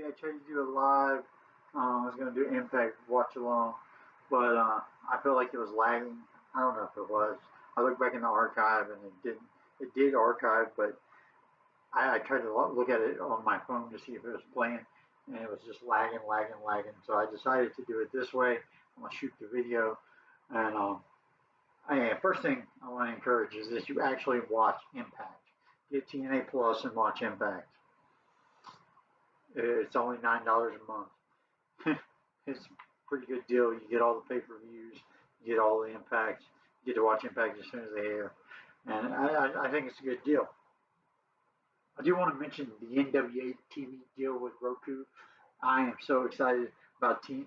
I tried to do it live. I was going to do Impact watch along, but I felt like it was lagging. I don't know if it was. I looked back in the archive and it didn't. It did archive, but I tried to look at it on my phone to see if it was playing, and it was just lagging, lagging, lagging. So I decided to do it this way. I'm gonna shoot the video, and first thing I want to encourage is that you actually watch Impact. Get TNA Plus and watch Impact. It's only $9 a month. It's a pretty good deal. You get all the pay-per-views, you get all the Impact, you get to watch Impact as soon as they air, and I think it's a good deal. I do want to mention the NWA TV deal with Roku. I am so excited about the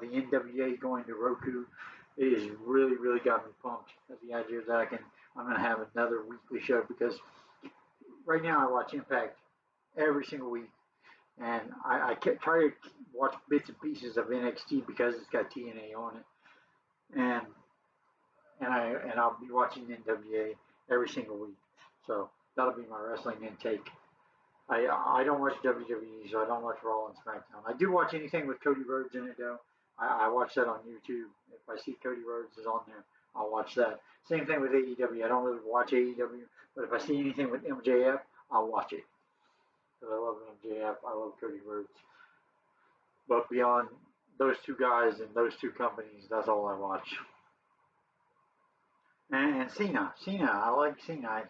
NWA going to Roku. It has really, really got me pumped at the idea that I'm going to have another weekly show, because right now I watch Impact every single week, and I try to watch bits and pieces of NXT because it's got TNA on it, and I'll be watching NWA every single week. So that'll be my wrestling intake. I don't watch WWE, so I don't watch Raw and SmackDown. I do watch anything with Cody Rhodes in it, though. I watch that on YouTube. If I see Cody Rhodes is on there, I'll watch that. Same thing with AEW. I don't really watch AEW, but if I see anything with MJF, I'll watch it. Because I love MJF. I love Cody Rhodes. But beyond those two guys and those two companies, that's all I watch. And Cena. I like Cena.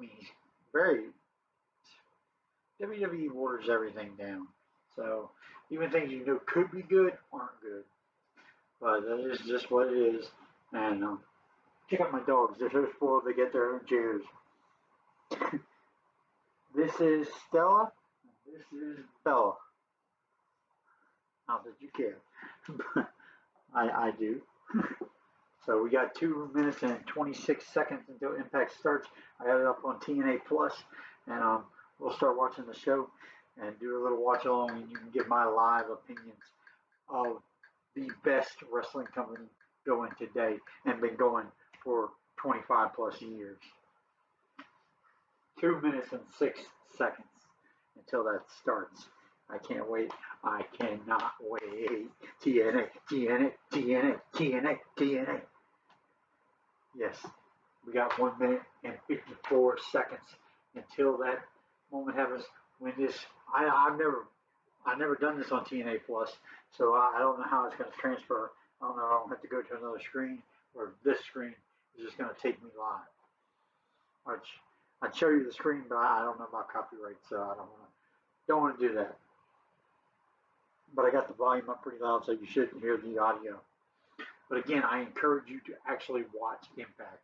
He's very. WWE waters everything down. So even things you know could be good aren't good. But that is just what it is. And check out my dogs. They're so spoiled they get their own chairs. This is Stella. This is Bella. Not that you care. I do. So we got 2 minutes and 26 seconds until Impact starts. I got it up on TNA Plus, and we'll start watching the show and do a little watch along, and you can get my live opinions of the best wrestling company going today and been going for 25 plus years. 2 minutes and 6 seconds until that starts. I can't wait. I cannot wait. TNA, TNA, TNA, TNA, TNA. Yes, we got 1 minute and 54 seconds until that moment happens. When this, I've never done this on TNA Plus, so I don't know how it's going to transfer. I don't know if I don't have to go to another screen, or this screen is just going to take me live. I'd show you the screen, but I don't know about copyright, so I don't want to do that. But I got the volume up pretty loud, so you shouldn't hear the audio. But again, I encourage you to actually watch Impact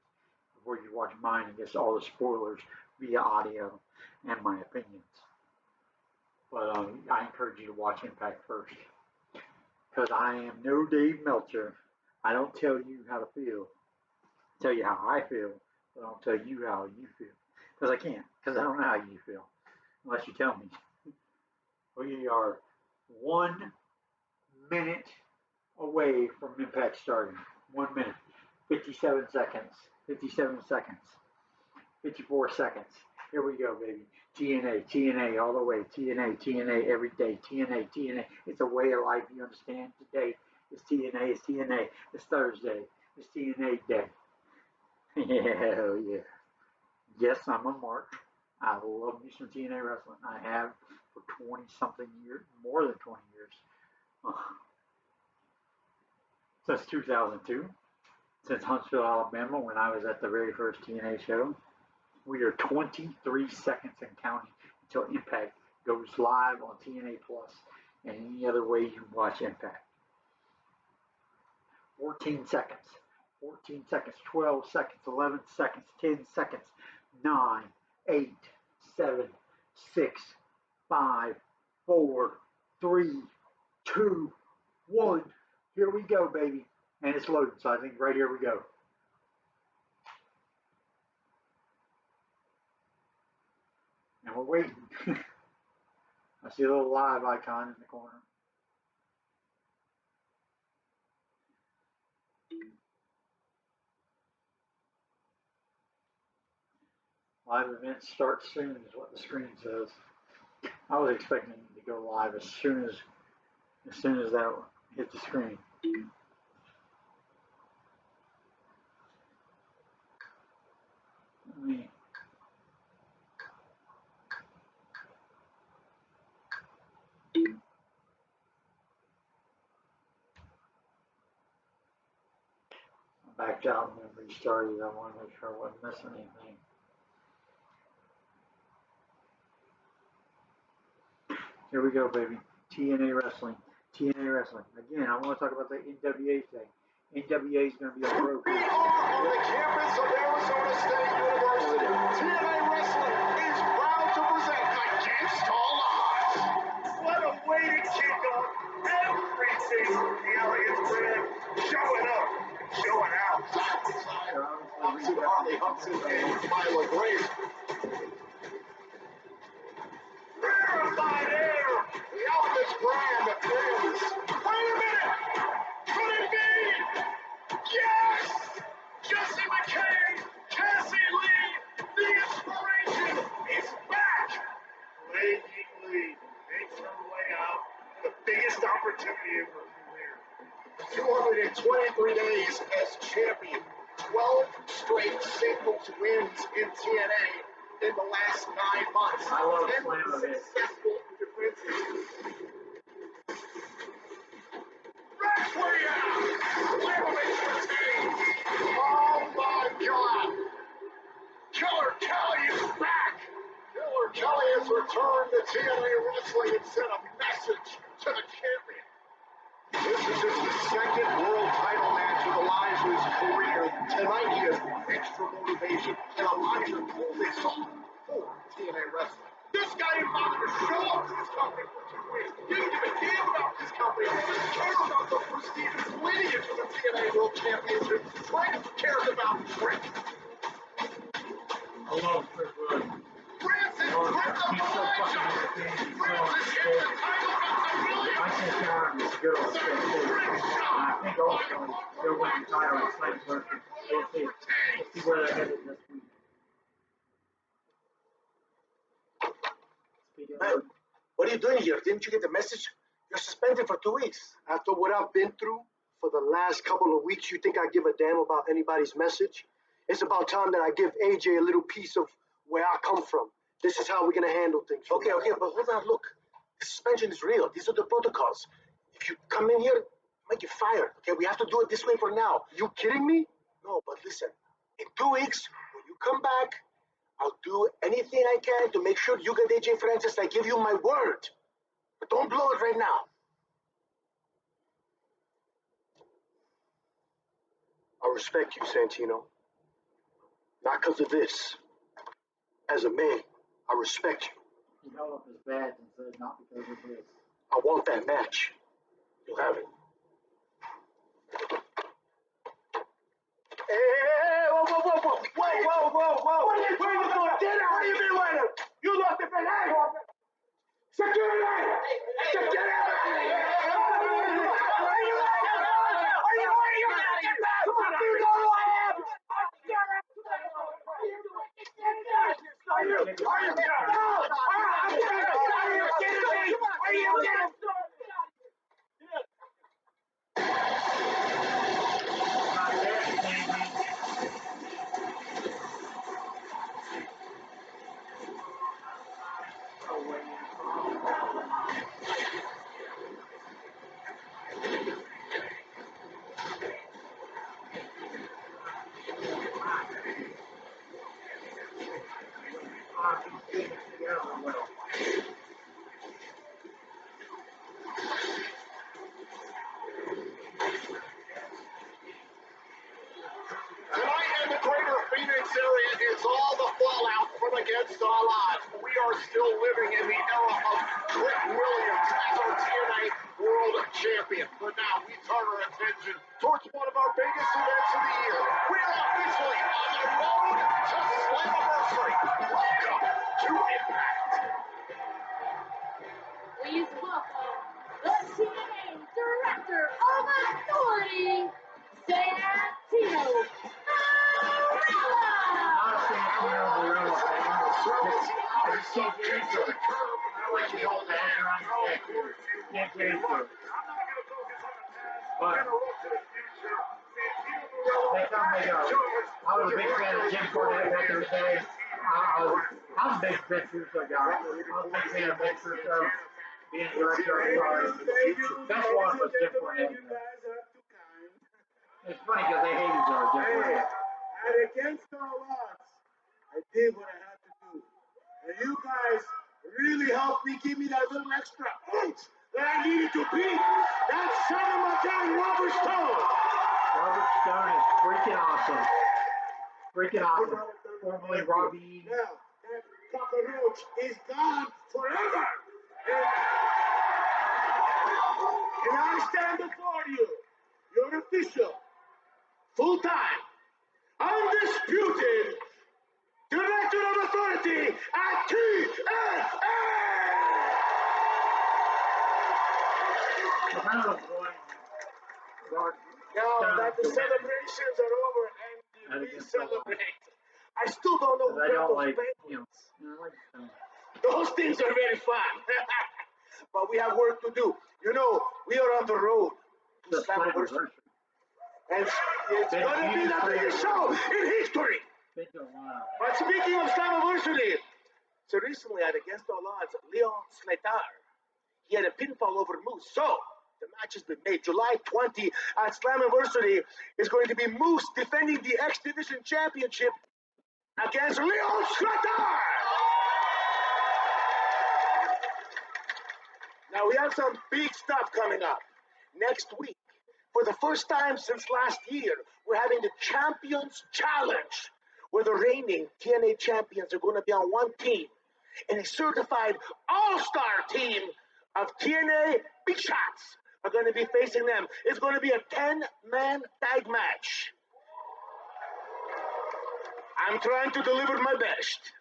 before you watch mine and get all the spoilers via audio and my opinions. But I encourage you to watch Impact first, because I am no Dave Meltzer. I don't tell you how to feel. I tell you how I feel, but I don't tell you how you feel. Because I can't, because I don't know how you feel, unless you tell me. We are 1 minute away from Impact starting. 1 minute, 57 seconds, 57 seconds, 54 seconds. Here we go, baby. TNA, TNA all the way. TNA, TNA every day. TNA, TNA. It's a way of life, you understand? Today is TNA, it's TNA. It's Thursday. It's TNA day. Hell yeah. Yes, I'm a mark. I love me some TNA wrestling. I have for 20-something years, more than 20 years. Since 2002, since Huntsville, Alabama, when I was at the very first TNA show. We are 23 seconds and counting until Impact goes live on TNA Plus and any other way you watch Impact. 14 seconds, 14 seconds, 12 seconds, 11 seconds, 10 seconds, 9, 8, 7, 6, 5, 4, 3, 2, 1. Here we go, baby. And it's loading, so I think right here we go. And we're waiting. I see a little live icon in the corner. Live events start soon is what the screen says. I was expecting to go live as soon as that hit the screen. Let me. I backed out and then restarted. I want to make sure I wasn't missing anything. Here we go, baby. TNA Wrestling. TNA Wrestling. Again, I want to talk about the NWA thing. NWA is going to be a program. We are on the campus of Arizona State University. TNA Wrestling is proud to present Against All Odds. What a way to kick off everything the Alliance brand. Showing up, showing out. Hudson Harley, Hudson, and Mila Grace. Rarefied air. The Alliance brand is. Wait a minute. Could it be? Yes! Jesse McCain, Cassie Lee, the inspiration is back! Lei Lee makes her way out, the biggest opportunity of her career. 223 days as champion, 12 straight singles wins in TNA in the last 9 months. I love 10 Slam successful defenses. Wrestling out! Oh my God! Killer Kelly is back! Killer Kelly has returned to TNA Wrestling and sent a message to the champion. This is his second world title match of Elijah's career. Tonight he has extra motivation, and Elijah pulled this off for TNA Wrestling. This guy didn't bother to show up to this company for 2 weeks. He didn't give a damn about this company. He didn't care about the prestigious lineage of the TNA World Championship. Frank cares about Frank. I love Chris Williams. Francis, He's so fucking entertaining. Francis hit the title about the Williams. I think John is good on stage too. And I think ultimately he'll win the title in second person. We'll see. We'll see where they're headed this week. Man, what are you doing here? Didn't you get the message? You're suspended for 2 weeks. After what I've been through for the last couple of weeks, you think I give a damn about anybody's message? It's about time that I give AJ a little piece of where I come from. This is how we're gonna handle things. Okay, but hold on, look. The suspension is real. These are the protocols. If you come in here, you might get fired. Okay, we have to do it this way for now. You kidding me? No, but listen. In 2 weeks, when you come back, I'll do anything I can to make sure you get AJ Francis. I give you my word. But don't blow it right now. I respect you, Santino. Not because of this. As a man, I respect you. He held up his badge and said, not because of this. I want that match. You'll have it. Hey, whoa. What are you doing? Get out! What do you mean, wait? You lost the flag! Security! Security! Tonight in the greater Phoenix area is all the fallout from Against All Odds. We are still living in the era of Rick Williams as our TNA World Champion. But now we turn our attention towards one of our biggest events of the year. We are officially on the road to Slammiversary. Welcome to Impact. Please welcome the TNA Director of Authority, Santino Marella. Can't get into it. But They come, they go. I was a big fan of Jim Cornette back in the day. I'm a big Vince Russo guy. I was a big fan of Vince Russo being director of the best one was Jim Cornette. It's funny because they hate each other, Jim Cornette. And against all odds, I did what I had to do. And you guys really helped me give me that little extra oomph that I needed to beat that son of a gun, Robert Stone. Robert Stone is freaking awesome. Freaking awesome. Formerly Robbie. Now, that cockroach is gone forever. And I stand before you, your official, full-time, undisputed Director of Authority at TNA! Now that the celebrations are over and we celebrate, I still don't know who I don't those like, penguins. Those things are very fun. But we have work to do. You know, we are on the road to Slammiversary. And it's going to be the biggest show in history. But speaking of Slammiversary, so recently at Against All Odds, Leon Slater, he had a pinfall over Moose. So the match has been made. July 20 at Slammiversary is going to be Moose defending the X Division Championship against Leon Slater. Now we have some big stuff coming up next week. For the first time since last year, we're having the Champions Challenge, where the reigning TNA champions are going to be on one team, and a certified all-star team of TNA Big Shots are going to be facing them. It's going to be a 10-man tag match. I'm trying to deliver my best.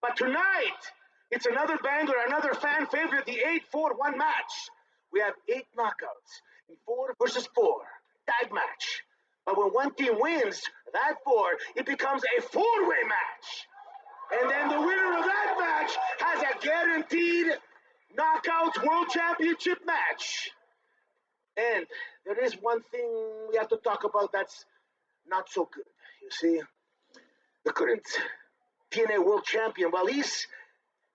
But tonight, it's another banger, another fan favorite, the 8-4-1 match. We have 8 knockouts in 4 versus 4 tag match. But when one team wins that 4, it becomes a 4-way match. And then the winner of that match has a guaranteed knockouts world championship match. And there is one thing we have to talk about that's not so good. You see, the current TNA world champion, well, he's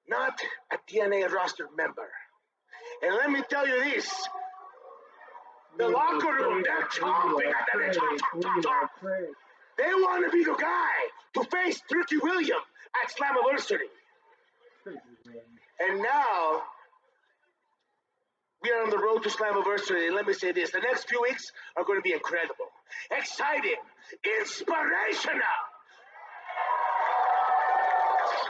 not a TNA roster member. And let me tell you this, the locker room, they're chomping at the They want to be the guy to face Tricky William at Slammiversary. And now, we are on the road to Slammiversary, and let me say this, the next few weeks are going to be incredible, exciting, inspirational.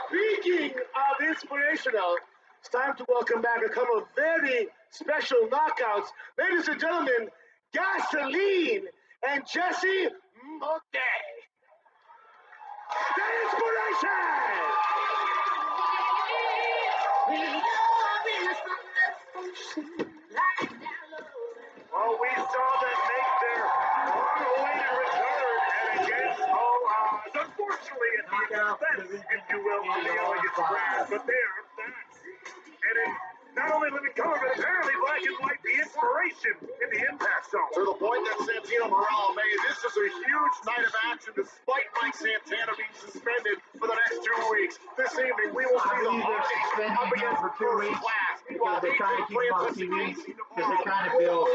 Speaking of inspirational, it's time to welcome back a couple of very special knockouts. Ladies and gentlemen, Gasoline and Jesse Mote. The inspiration! Well, we saw them make their long-awaited return and against all odds. Unfortunately, at the expense, if you will, of the elegant brand, but they are facts. And in not only living color, but apparently black and white, the inspiration in the Impact Zone. To the point that Santino Morella made, this is a huge night of action despite Mike Santana being suspended for the next 2 weeks. This evening, we will see the Hardy up against for 2 weeks because they're trying to keep him on TV because they're trying to build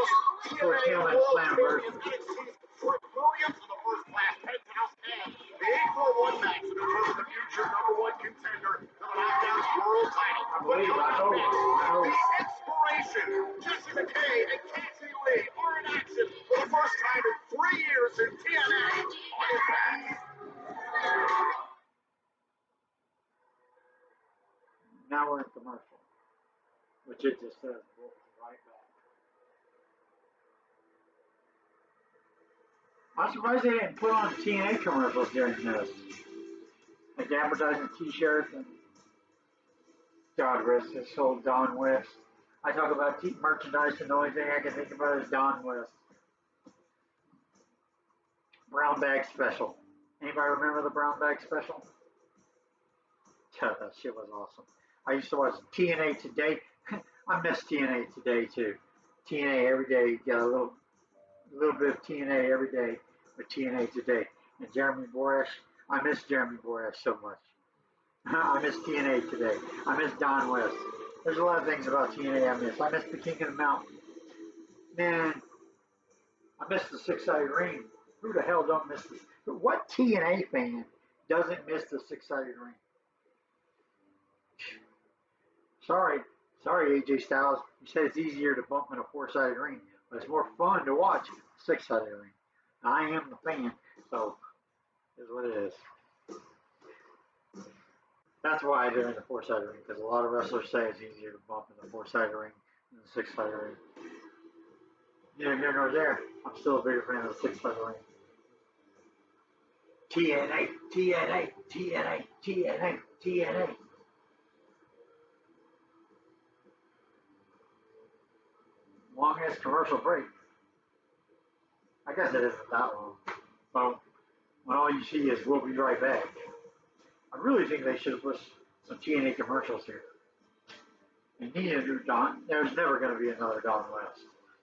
towards him at Slammiversary. Williams in the first class penthouse and the 8-4-1 match to determine the future #1 contender to the Knockouts World title. But coming up next, the inspiration, Jesse McKay and Cassie Lee are in action for the first time in 3 years in TNA on Impact. Now we're in commercial, which it just says, we'll be right back. I'm surprised they didn't put on TNA commercials during this. Like advertising t-shirts and God rest his soul, Don West. I talk about merchandise and the only thing I can think about is Don West. Brown bag special. Anybody remember the brown bag special? That shit was awesome. I used to watch TNA Today. I miss TNA today too. TNA every day. You got a little bit of TNA every day with TNA today. And Jeremy Borash, I miss Jeremy Borash so much. I miss TNA today. I miss Don West. There's a lot of things about TNA I miss. I miss the King of the Mountain. Man, I miss the six-sided ring. Who the hell don't miss this? What TNA fan doesn't miss the six-sided ring? Sorry, AJ Styles. You said it's easier to bump in a four-sided ring, but it's more fun to watch a six-sided ring. I am the fan, so is what it is. That's why I do it in the four-sided ring, because a lot of wrestlers say it's easier to bump in the four-sided ring than the six-sided ring. Neither here nor there. I'm still a bigger fan of the six-sided ring. TNA, TNA, TNA, TNA, TNA. Longest commercial break. I guess it isn't that long. But when all you see is "we'll be right back," I really think they should have put some TNA commercials here. They need a new Don. There's never going to be another Don West.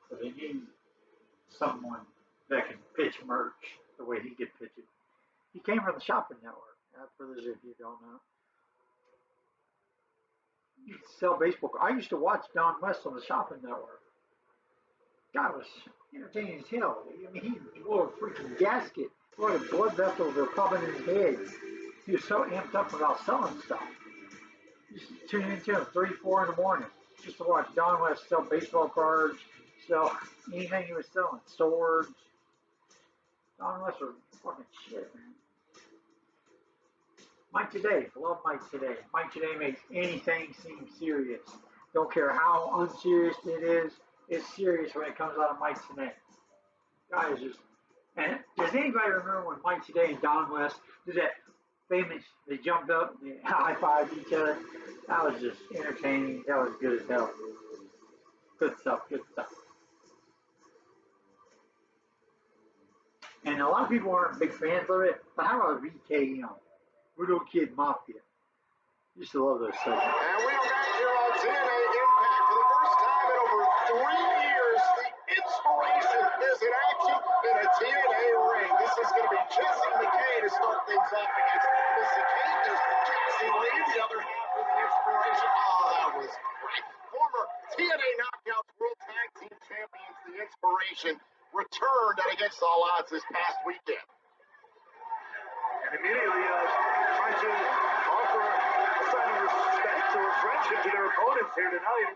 So they need someone that can pitch merch the way he could pitch it. He came from the Shopping Network. For those of you who don't know. He used to sell baseball. I used to watch Don West on the Shopping Network. God was entertaining as hell. I mean, he wore a freaking gasket. Boy, the blood vessels were popping in his head. He was so amped up about selling stuff. You used to tune into him 3, 4 in the morning just to watch Don West sell baseball cards, sell anything he was selling, swords. Don West was fucking shit, man. Mike Today, love Mike Today. Mike Today makes anything seem serious. Don't care how unserious it is, it's serious when it comes out of Mike Today. Guy is just. And does anybody remember when Mike Today and Don West did that famous? They jumped up, and they high fived each other. That was just entertaining. That was good as hell. Good stuff. Good stuff. And a lot of people aren't big fans of it. But how about VKM? Voodoo Kid Mafia. Used to love those segments. And we are back here on TNA Impact for the first time in over 3 years. The Inspiration is in action in a TNA ring. This is going to be Jesse McKay to start things off against Missy Kate. There's Cassie Lee, the other half of the Inspiration. Oh, that was great. Former TNA Knockouts World Tag Team Champions, the Inspiration, returned at Against All Odds this past weekend. And immediately trying to offer a sign of respect or friendship to their opponents here tonight.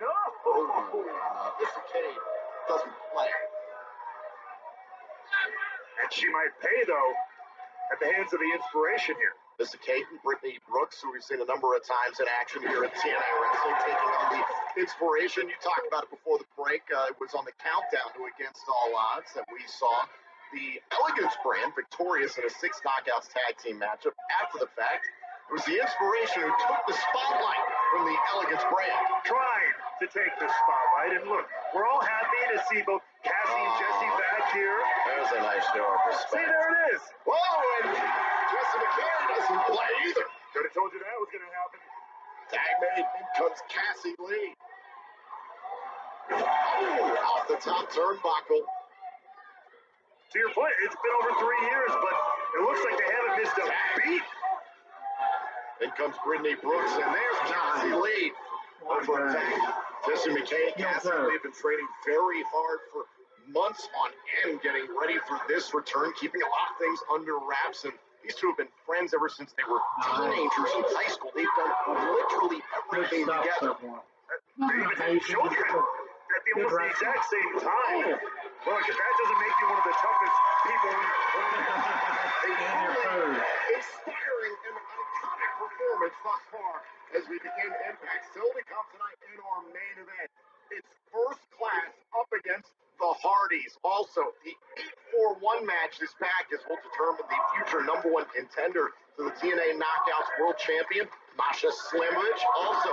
Missy Kate doesn't play. And she might pay, though, at the hands of the Inspiration here. Missy Kate and Brittany Brooks, who we've seen a number of times in action here at TNA Wrestling, taking on the Inspiration. You talked about it before the break. It was on the countdown to Against All Odds that we saw the Elegance brand victorious in a 6 knockouts tag team matchup. After the fact, it was the Inspiration who took the spotlight from the Elegance brand. Trying to take the spotlight. And look, we're all happy to see both Cassie and Jesse back here. There's a nice show of respect. See, there it is. Whoa, and Jesse McKay doesn't play either. Could have told you that was going to happen. Tag made. In comes Cassie Lee. Oh, off the top turnbuckle. To your point, it's been over 3 years, but it looks like they haven't missed a beat. In comes Brittany Brooks, and there's Cassie Lee. Over attack. Jesse McKay and Cassie Lee have been training very hard for months on end, getting ready for this return, keeping a lot of things under wraps. And these two have been friends ever since they were teenagers in high school. They've done literally everything together. Even children at almost the exact same time. Look, if that doesn't make you one of the toughest people in inspiring and iconic performance thus far as we begin Impact. Still to come tonight in our main event. It's First Class up against the Hardys. Also, the 8-4-1 match this package will determine the future #1 contender to the TNA Knockouts World Champion, Masha Slimrich. Also,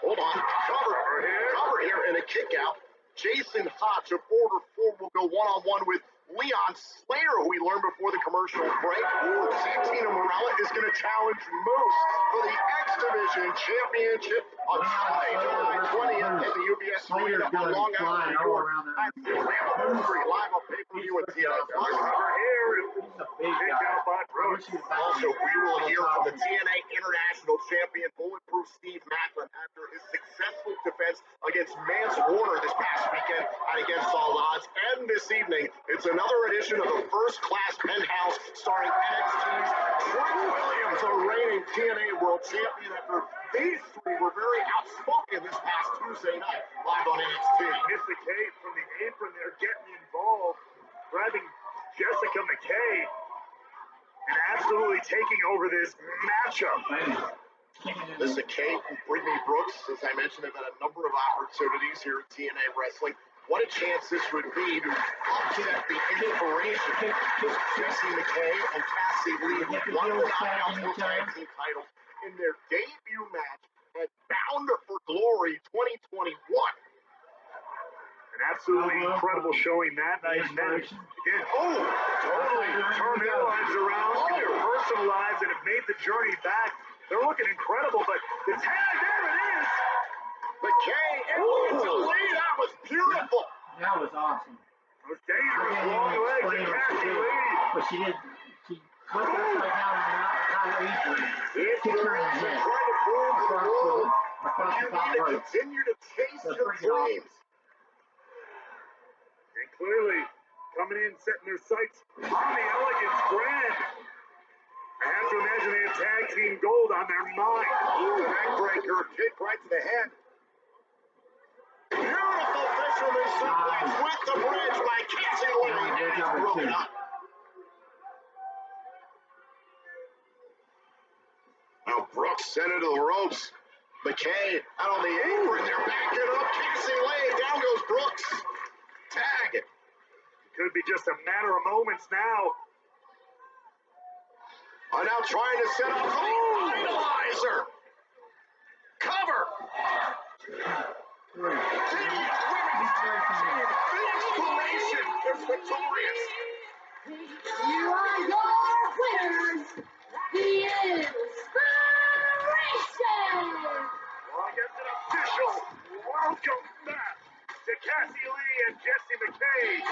hold on, cover here in a kick out. Jason Hotch of Order 4 will go one-on-one with Leon Slater, who we learned before the commercial break, or Santino Marella, is going to challenge Moose for the X Division Championship on Sunday, July 20th at the UBS Arena on Long Island, New York. At Slammiversary, live on pay-per-view with TNA Plus. Cover here. He's a big Kick guy. out by Brooks. Also, we will hear from the TNA International Champion, Bulletproof Steve Macklin, after his successful defense against Mance Warner this past weekend at Against All Odds. And this evening, it's another edition of the First Class Penthouse starring NXT's Trick Williams, a reigning TNA World Champion, after these three were very outspoken this past Tuesday night live on NXT. Mr. K from the apron there getting involved, grabbing Jessica McKay, and absolutely taking over this matchup. Mr. K and Brittany Brooks, as I mentioned, have had a number of opportunities here at TNA Wrestling. What a chance this would be to upset the inspiration of Jessie McKay and Cassie Lee, who won the Knockouts World Tag Team titles in their debut match at Bound for Glory 2021. An absolutely incredible showing that night. And then again, totally turned their lives around in their personal lives and have made the journey back. They're looking incredible, but the tag, there it is. McKay and Lee, that was beautiful. That was awesome. Those dangerous long legs of Cassie Lee. But she did. She went upside down and not easily. It's Kicked her in the head. Trying to prove to the world Across you the top need to right. continue to chase That's your freaking awesome. dreams. And clearly coming in, setting their sights on the Elegance brand. I have to imagine they have tag team gold on their mind. Ooh, neckbreaker, kick right to the head. Beautiful fisherman suplex with the bridge by Cassie Lee. And it's broken up. Now Brooks sent it to the ropes. McKay out on the apron. They're backing up. Cassie Lee. Down goes Brooks. Tag. Could be just a matter of moments now. Are now trying to set up for the idolizer. Cover. The inspiration is victorious. You are your winners, the Inspiration! Well, I guess an official welcome back to Cassie Lee and Jessie McKay.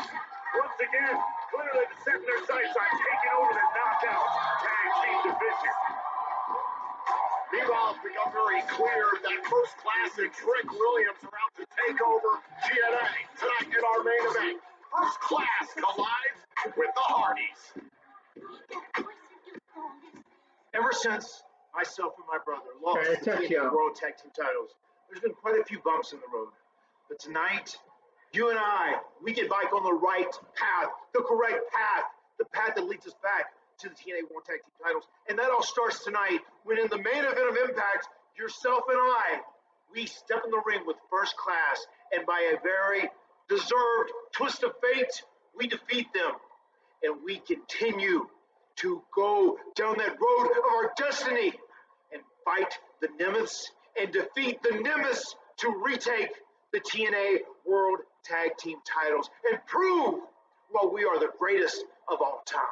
Once again, clearly setting their sights on taking over the Knockout Tag Team Division. Meanwhile, it's become very clear that First Class and Trick Williams are out to take over TNA tonight in our main event. First Class collides with the Hardys. Ever since myself and my brother lost Okay, the check TNA you. World Tag Team titles, there's been quite a few bumps in the road. But tonight, you and I, we get back on the right path, the correct path, the path that leads us back to the TNA World Tag Team titles. And that all starts tonight when in the main event of Impact, yourself and I, we step in the ring with First Class, and by a very deserved twist of fate, we defeat them. And we continue to go down that road of our destiny and fight the Nemesis and defeat the Nemesis to retake the TNA World Tag Team titles and prove, well, we are the greatest of all time.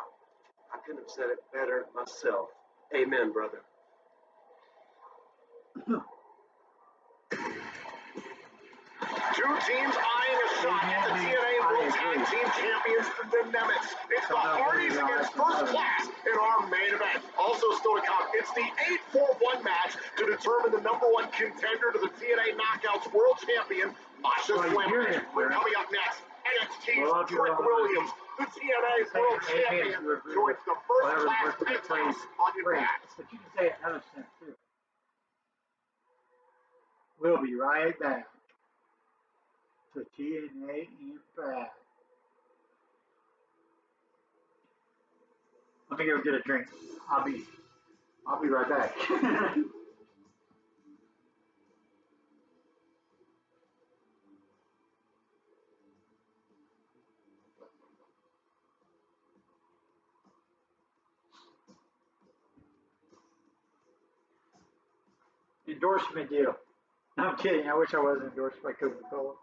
I couldn't have said it better myself. Amen, brother. Two teams eyeing a shot at the TNA World Tag Team Champions, the Nemesis. It's the Hardys against First Class in our main event. Also still to come, it's the 8-4-1 match to determine the #1 contender to the TNA Knockouts World Champion, Masha Slammer. Coming up next, NXT's Trick Williams, the TNA World Champion, joins the First Class Penthouse on Impact. But you can say it in other sense too. We'll be right back to TNA Impact. Let me go get a drink. I'll be right back. Endorsement deal. No, I'm kidding. I wish I wasn't endorsed by Coca-Cola.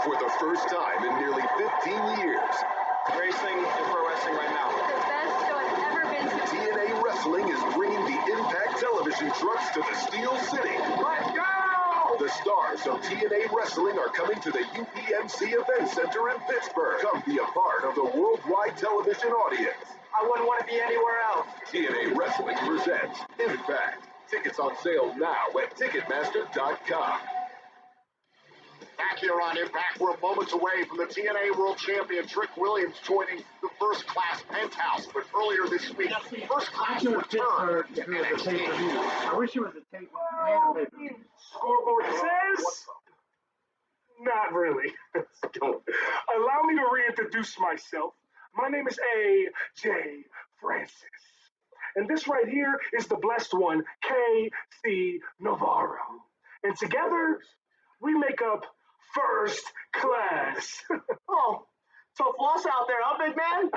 For the first time in nearly 15 years, Racing is pro wrestling right now. The best show I've ever been to. TNA Wrestling is bringing the Impact television trucks to the Steel City. Let's go! The stars of TNA Wrestling are coming to the UPMC Event Center in Pittsburgh. Come be a part of the worldwide television audience. I wouldn't want to be anywhere else. TNA Wrestling presents Impact. Tickets on sale now at Ticketmaster.com. Back here on Impact, we're moments away from the TNA World Champion Trick Williams joining the First Class Penthouse. But earlier this week, First Class returned to NXT. I wish it was a tape and a pay-per-view. Scoreboard says, not really. Don't. Allow me to reintroduce myself. My name is A.J. Francis. And this right here is the blessed one, K.C. Navarro. And together, we make up First Class. Oh, tough loss out there, huh, big man?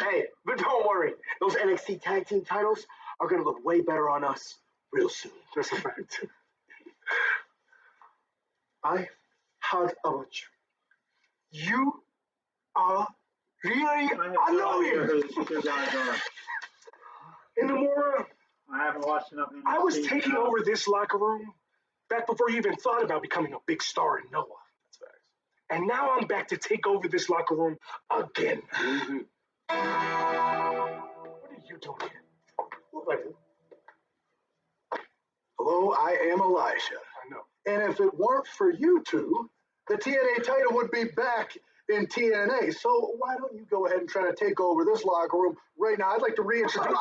Hey, but don't worry. Those NXT tag team titles are going to look way better on us real soon. That's a fact. I heard about you. You are really annoying. Inamura, I haven't watched enough. I was taking over this locker room back before you even thought about becoming a big star in Noah. That's facts. And now I'm back to take over this locker room again. Mm-hmm. What are you doing here? What do I do? Hello, I am Elijah. I know. And if it weren't for you two, the TNA title would be back in TNA. So why don't you go ahead and try to take over this locker room right now? I'd like to reintroduce.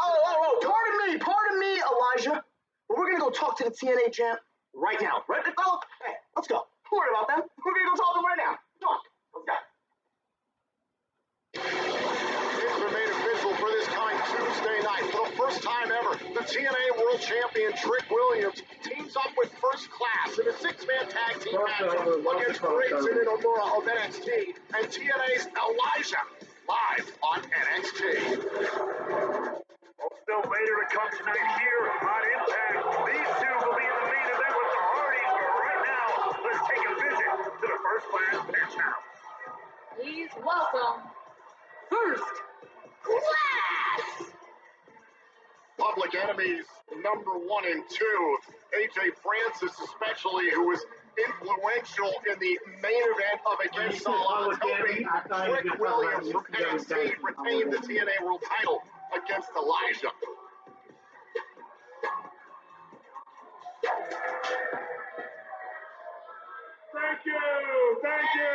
Pardon me, Elijah. But we're gonna go talk to the TNA champ right now. Right, fella? Hey, let's go. Don't worry about them. We're gonna go talk to them right now. Come on, let's go. It's been made official for this coming Tuesday night. For the first time ever, the TNA World Champion Trick Williams teams up with First Class in a six-man tag team matchup against Grayson and Omura of NXT and TNA's Elijah live on NXT. Well, still later to come tonight here on Impact. These two will be in the main event with the Hardys, but right now, let's take a visit to the First Class Penthouse. Please welcome First Class. Public enemies number 1 and 2. AJ Francis especially, who was influential in the main event of Against All Odds, helping Trick Williams from NXT retain the TNA World title against Elijah. Thank you! Thank you!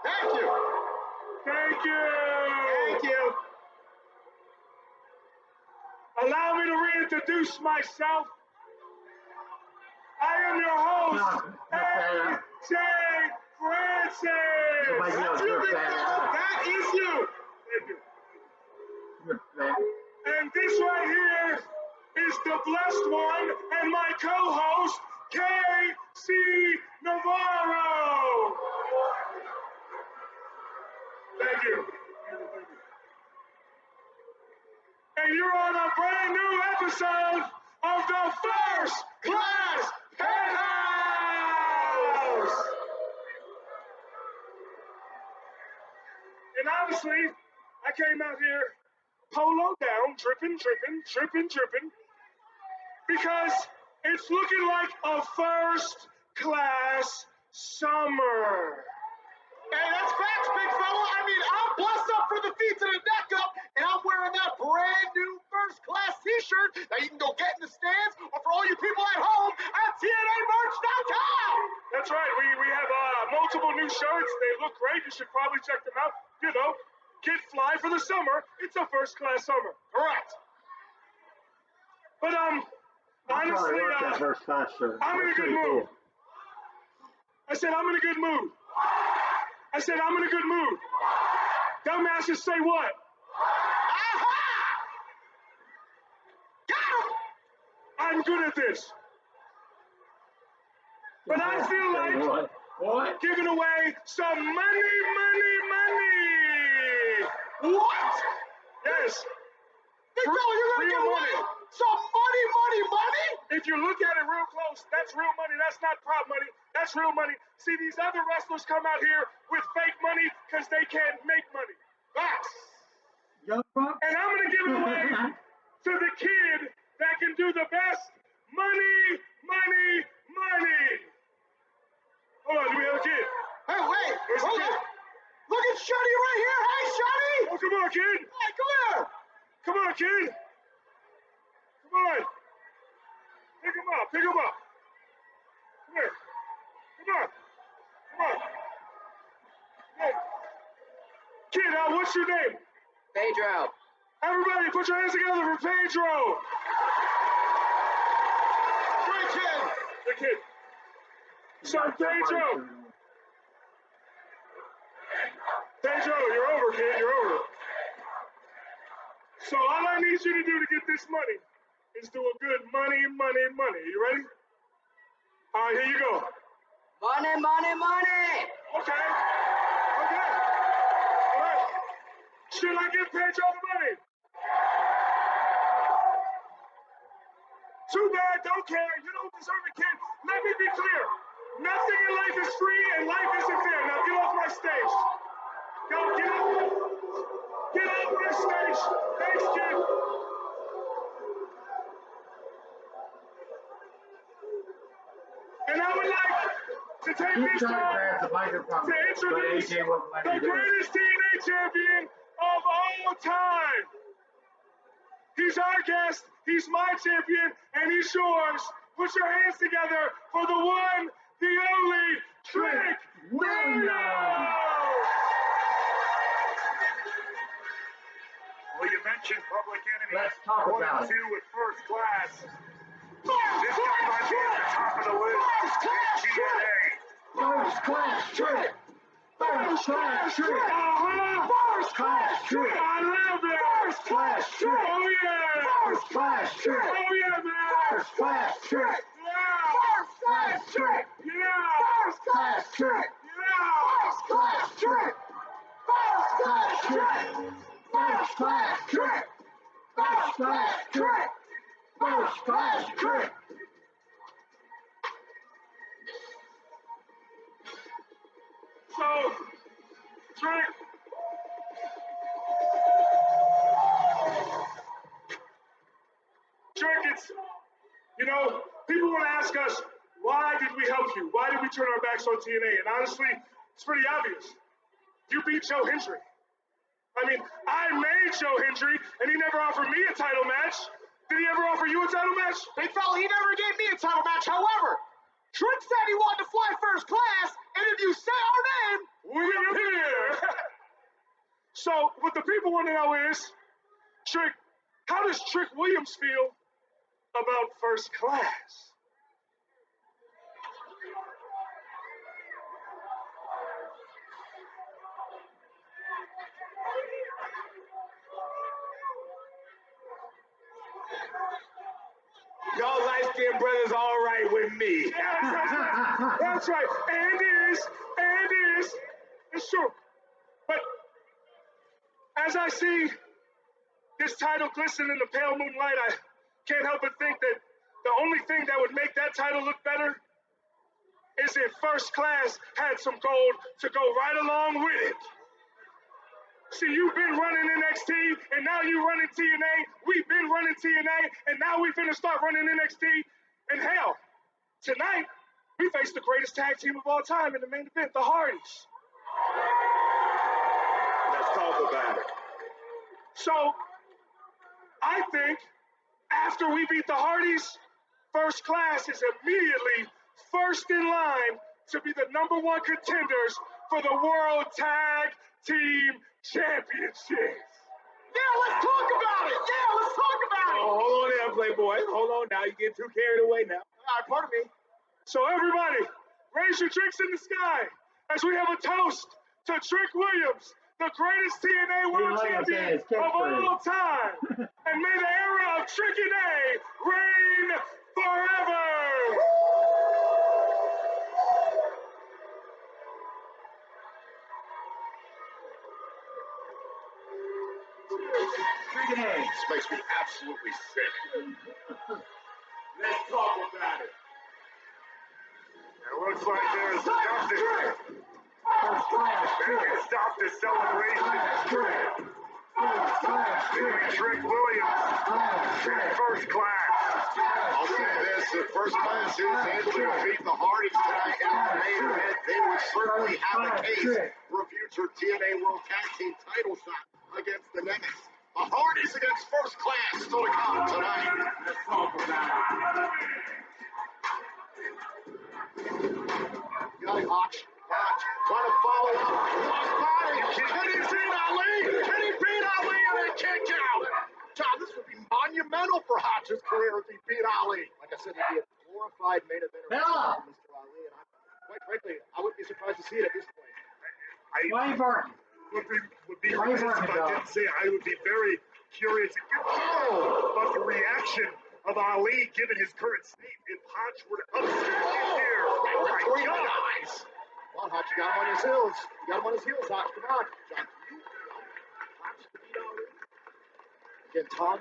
Thank you! Thank you! Thank you! Allow me to reintroduce myself. I am your host, A.J. Francis. That's you, big fella. That is you. Thank you. And this right here is the blessed one and my co-host, K.C. Navarro. Thank you. And you're on a brand new episode of the First Class Penthouse! And honestly, I came out here polo down, dripping, because it's looking like a first class summer. Hey, that's facts, big fella. I mean, I'm blessed up from the feet to the neck up, and I'm wearing that brand new First Class t-shirt that you can go get in the stands, or for all you people at home, at TNAmerch.com. That's right. We have multiple new shirts. They look great. You should probably check them out. You know, get fly for the summer. It's a first class summer. Correct. But honestly, I'm in a good mood. I said I'm in a good mood. Dumbasses say what? Aha! Got him! I'm good at this. But I feel like giving away some money. What? Yes. Big fella, you're gonna give away Some money, money, money? If you look at it real close, that's real money. That's not prop money. That's real money. See, these other wrestlers come out here with fake money because they can't make money. Facts. Young Bucks? And I'm going to give it away to the kid that can do the best. Money, money, money. Hold on, do we have a kid? Hey, wait, Where's the hold kid? on. Look at Shuddy right here. Hey, Shuddy. Oh, come on, kid. Hey, come here. Come on, kid. Come on. Pick him up. Pick him up. Come here. Come on. Come on. Hey. Kid, what's your name? Pedro. Everybody, put your hands together for Pedro. Great kid. Good kid. So, Pedro. Pedro, you're over, kid. You're over. So all I need you to do to get this money is do a good money, money, money. You ready? All right, here you go. Money, money, money. Okay. Okay. All right. Should I give Pedro the money? Too bad, don't care. You don't deserve it, kid. Let me be clear. Nothing in life is free and life isn't fair. Now get off my stage. Go, get off. Get off my stage. Thanks, kid. And I would like to take this time The microphone, to introduce AJ won't let me the do it. greatest TNA champion of all time. He's our guest, he's my champion, and he's yours. Put your hands together for the one, the only, Trick Williams! Well, you mentioned Public Enemy. Let's talk 1 about and it. 2 with First Class. This guy might be at the top of the list in TNA. First class Trick! First class Trick! First class Trick! I love it! First class Trick! Oh yeah! First class Trick! Oh yeah, man! First class Trick! Yeah! First class Trick! Yeah! First class Trick! Yeah! First class Trick! First class Trick! First class Trick! First class Trick! First class Trick! So, Trick, it's, people want to ask us, why did we help you? Why did we turn our backs on TNA? And honestly, it's pretty obvious. You beat Joe Hendry. I mean, I made Joe Hendry, and he never offered me a title match. Did he ever offer you a title match? Big fella, he never gave me a title match. However, Trick said he wanted to fly first class, and if you say our name, We're here. So, what the people want to know is, Trick, how does Trick Williams feel about first class? y'all light-skinned brothers all right with me. That's right. And it's true. But as I see this title glisten in the pale moonlight, I can't help but think that the only thing that would make that title look better is if First Class had some gold to go right along with it. See, you've been running NXT, and now you running TNA. We've been running TNA, and now we finna start running NXT. And hell, tonight, we face the greatest tag team of all time in the main event, the Hardys. Let's talk about it. So, I think after we beat the Hardys, First Class is immediately first in line to be the #1 contenders for the World Tag Team Championships. Yeah, let's talk about it. Oh, hold on there, Playboy. Hold on now. You get too carried away now. All right, pardon me. So everybody, raise your drinks in the sky as we have a toast to Trick Williams, the greatest TNA World Champion of all time. And may the era of Trick and A reign forever. Chicken eggs. This makes me absolutely sick. Let's talk about it. It looks like there's nothing. Stop the celebration. Trick Williams, first class. I'll say this, if first class is able to defeat the Hardys tonight in our main event, they would certainly have a case for a future TNA World Tag Team title shot against the Nemesis. The Hardys against first class still to come tonight. Let's talk about it. Got him, Hotch. Hotch trying to follow up. Lost body. Can he beat Ali? Can he beat Ali and then kick out? John, this would be monumental for Hotch's career if he beat Ali. Like I said, he'd be a glorified main eventer for Mr. Ali, and quite frankly, I wouldn't be surprised to see it at this point. Why you barking? Would be remiss if I didn't say I would be very curious about the reaction of Ali given his current state if Hotch were to upset him here. Oh my God. Come on, Hotch, you got him on his heels. You got him on his heels, Hotch. Come on. John, you Hotch to beat Ali. Again, Tom,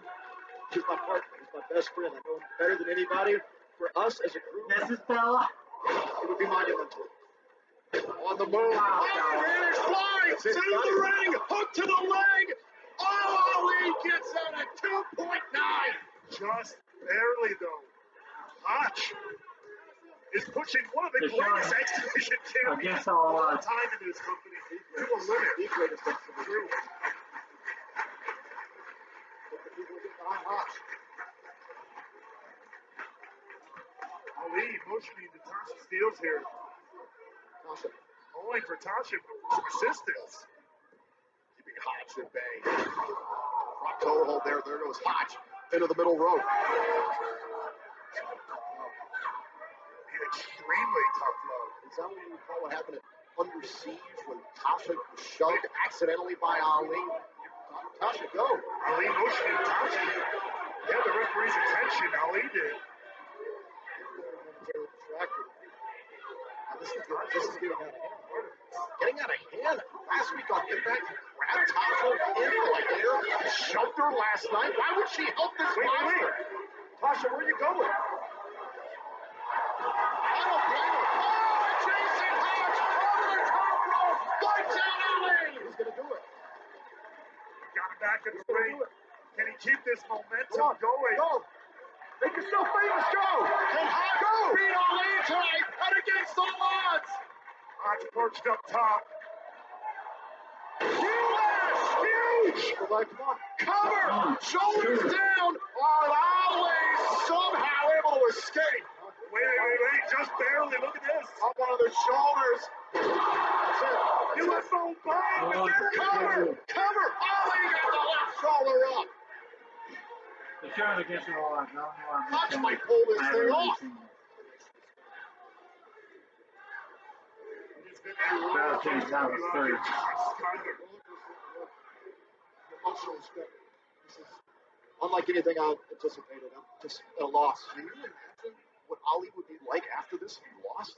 he's my partner. He's my best friend. I know him better than anybody. For us as a group, This is Bella. it would be monumental. On the move. Wow, Oh, British flies to the ring. Hook to the leg. Oh, Ali gets out at 2.9. Just barely, though. Hotch is pushing one of the greatest X-Division champions of all time in this company to a limit. The greatest X-Division. People get behind Hotch. Ali motioning to Tasha Steelz here. Tasha. Only for Tasha for some assistance. Keeping Hotch at bay. Front toe hold there. There goes Hotch into the middle row. Extremely tough love. Is that what you recall what happened at Under Siege when Tasha was shoved accidentally by Ali? Tasha, go. Ali motioning Tasha. He had the referee's attention. Ali did. Now this is getting out of hand. Getting out of hand. Last week on Impact, he grabbed Tasha in the air, shoved her last night. Why would she help this monster? Tasha, where are you going? I don't blame her. Oh, Jason Hodge over the top rope. Lights out Ali. He's going to do it. Got him back in the ring. Can he keep this momentum going? Go. Make yourself famous. Go. Can Hodge beat Ali tonight and against all odds? Hodge perched up top. Huge! Like, come on. Cover! Shoulders down! On Ali somehow able to escape. Wait. Just barely. Look at this. Up on the shoulders. That's it. UFO bomb. Cover! Ali got the left shoulder up. The show's against the wall. No, Hodge might pull this thing off. Bella changed that was third. Emotional spin. This is unlike anything I anticipated. I'm just at a loss. Can you imagine what Ali would be like after this if he lost?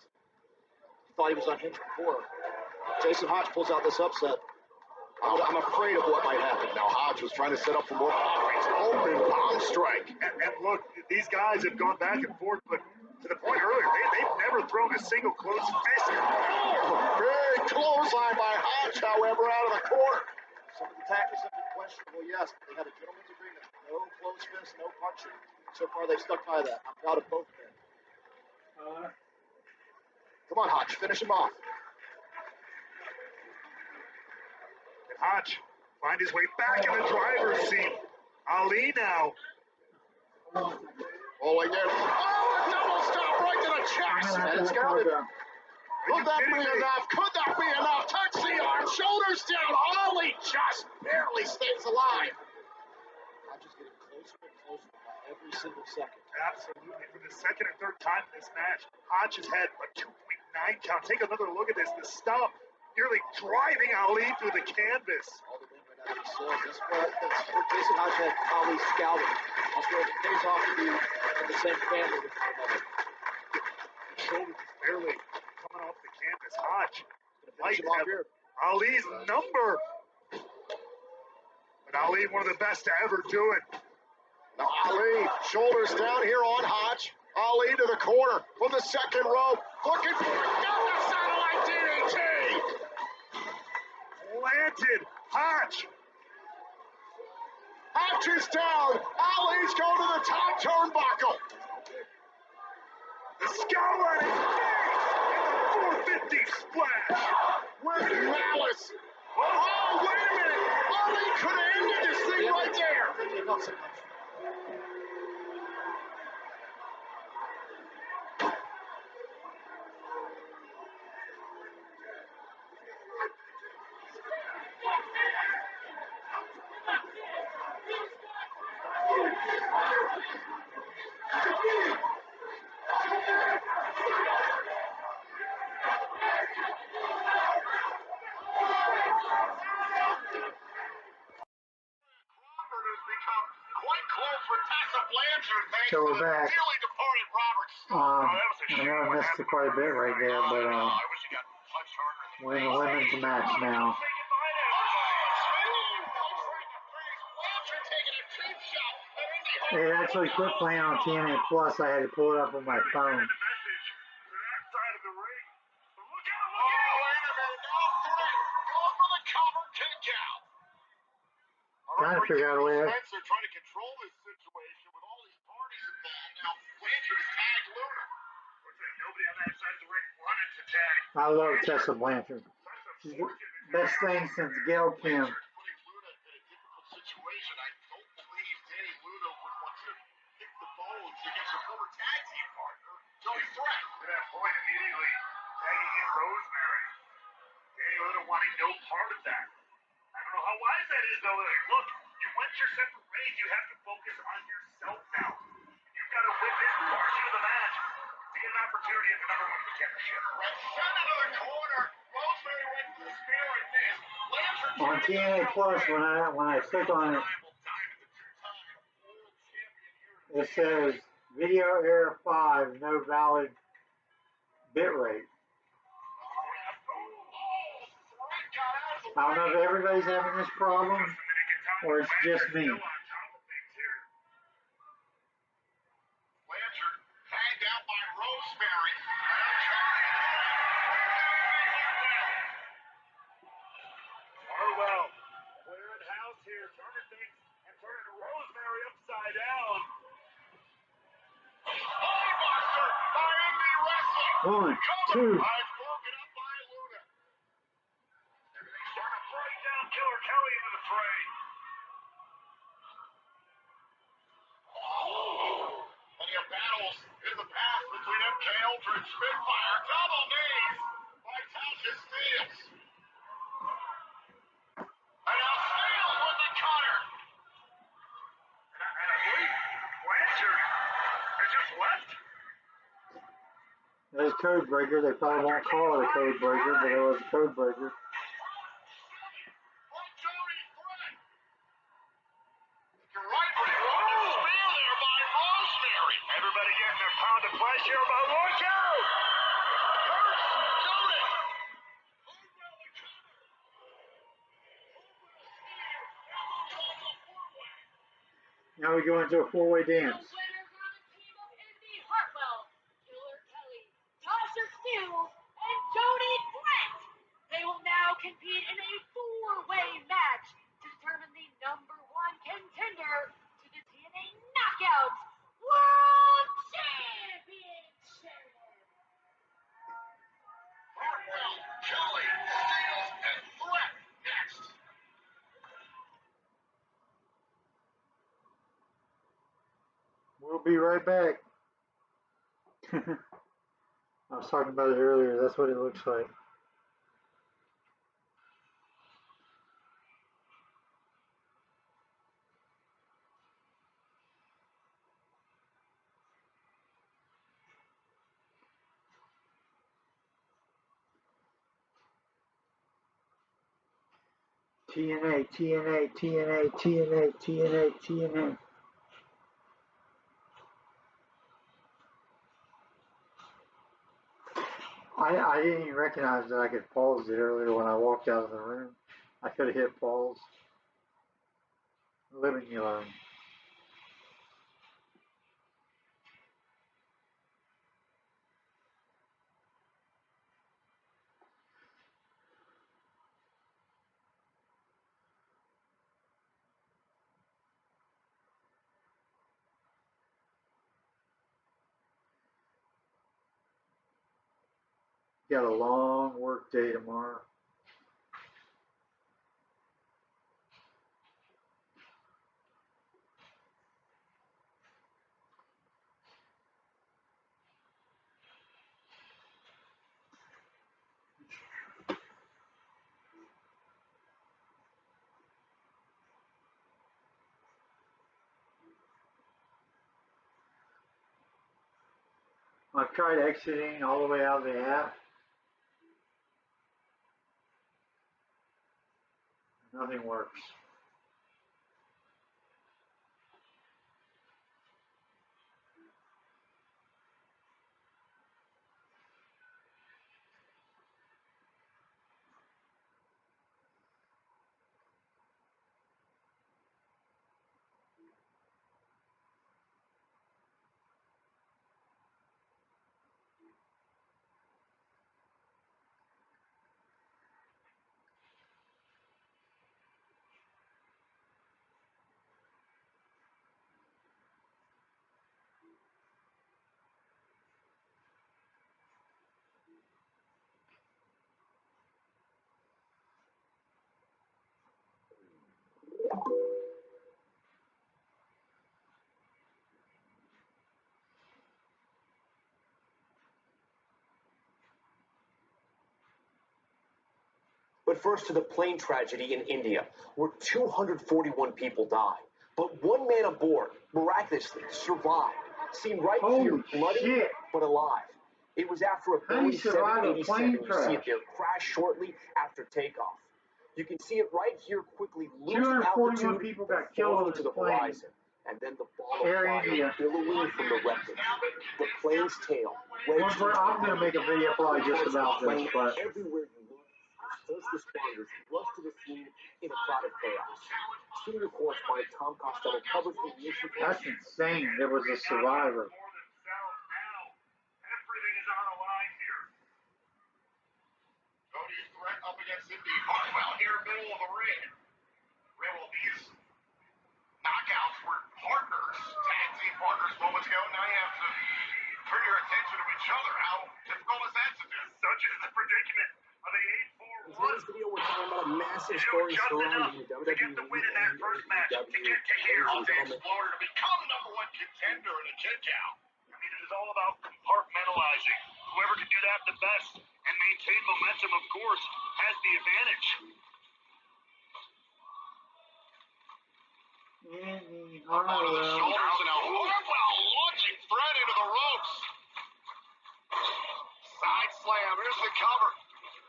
He thought he was unhinged before. Jason Hodge pulls out this upset. I'm afraid of what might happen. Now Hodge was trying to set up for more offense. Open palm strike. And look, these guys have gone back and forth, but to the point earlier, they've never thrown a single close fist. Oh, big clothesline by Hodge, however, out of the corner. Some of the tactics have been questionable, yes, but they had a gentleman's agreement. No close fist, no punching. So far, they've stuck by that. I'm proud of both men. Come on, Hodge, finish him off. And Hodge find his way back in the driver's seat. Ali now. Rolling in. Oh, a double stop right to the chest. And it's counted. Could that be enough? Could that be enough? Touch the arm, shoulders down. Ali just barely stays alive. Hodge is getting closer and closer by every single second. Absolutely. For the second and third time in this match, Hodge has had a 2.9 count. Take another look at this. The stomp nearly driving Ali through the canvas. All the wind right out of his sails. That's where Jason Hodge had Ali scouting. That's where it pays off to be in the same family with one another. The shoulder just barely coming off the canvas. Hodge Finish him off here. Ali's number. But Ali, one of the best to ever do it. Now Ali, shoulders down here on Hotch. Ali to the corner from the second rope. Looking for it. Got the satellite DDT. Planted. Hotch. Hotch is down. Ali's going to the top turnbuckle. The skull on his face. And the 450 splash. With malice. Oh, wait a minute. Ali could have ended this thing right there. So we're back. I know I missed it quite a bit right there, but we're in the women's match now. It actually quit playing on TNA Plus. I had to pull it up on my phone. Trying to figure out a way. They're trying to control this situation with all these parties involved. Now, Blanchard has tagged Luna. Looks like nobody on that side of the ring wanted to tag. I love Tessa Blanchard. She's the best thing since Gail Kim. Putting Luna in a difficult situation. I don't believe Danny Luna would want to hit the bones against her former tag team partner, Tony Threat. To that point, immediately tagging in Rosemary. Danny Luna wanting no part of that. I don't know how wise that is, though. Look, you went your separate ways. You have to focus on yourself now. You've got to win this portion of the match to get an opportunity at the number one contendership. Sent into the corner. Rosemary went for the spear and missed. On TNA Plus, when I click on it, it says video error 5, no valid bitrate. I don't know if everybody's having this problem or it's just me. Blanchard tagged out by Rosemary. Harwell, clearing house here, turning things and turning Rosemary upside down. Buster by Indie Wrestling. 1, 2. Broken up by Luna. Everything's starting to break down. Killer Kelly into the fray. Plenty of battles in the past between MK Ultra and Spitfire. Double knees by Tasha Steels. And now Steels with the cutter. And I believe Blanchard has just left. There's code breaker. They probably won't call it a code breaker, but it was a code breaker. Everybody getting their pound of flesh here, but look out! Now we go into a four-way dance. The winners are the team of Indy Hartwell, Killer Kelly, Tasha Steele, and Jody Brett. They will now compete in a four-way match to determine the number one contender to the TNA Knockouts World Championship. Hartwell, Kelly, Steele, and Threat next. We'll be right back. I was talking about it earlier. That's what it looks like. TNA, TNA, TNA, TNA, TNA, TNA. I didn't even recognize that I could pause it earlier when I walked out of the room. I could have hit pause. Living you learn. Got a long work day tomorrow. I've tried exiting all the way out of the app. Nothing works. But first to the plane tragedy in India, where 241 people died. But one man aboard miraculously survived, seen right here, bloody but alive. It was after a Boeing 787. You see it there crash shortly after takeoff. You can see it right here quickly lose altitude, people got falling killed to the plane. horizon. And then the ball of fire billowing from the wreckage. The plane's tail. I'm going to make a video probably just about this, but everywhere you look, first responders rush to the scene in a cloud of chaos. Senior correspondent Tom Costello covers aviation. That's insane. There was a survivor. Everything is on the line here. Cody's threat up against Indy Hartwell here, middle of the ring. Well, these knockouts were partners, tag team partners moments ago. Now you have to turn your attention to each other. How difficult is that to do? Such is the predicament of the 8-4-1. In today's video, we're talking about a massive story surrounding WWE to get the win in that first match, to get to here on the Explorer to become number one contender in a kick out. I mean, it is all about compartmentalizing. Whoever can do that the best and maintain momentum, of course, has the advantage. Hartwell. Hartwell launching Fred into the ropes. Side slam. Here's the cover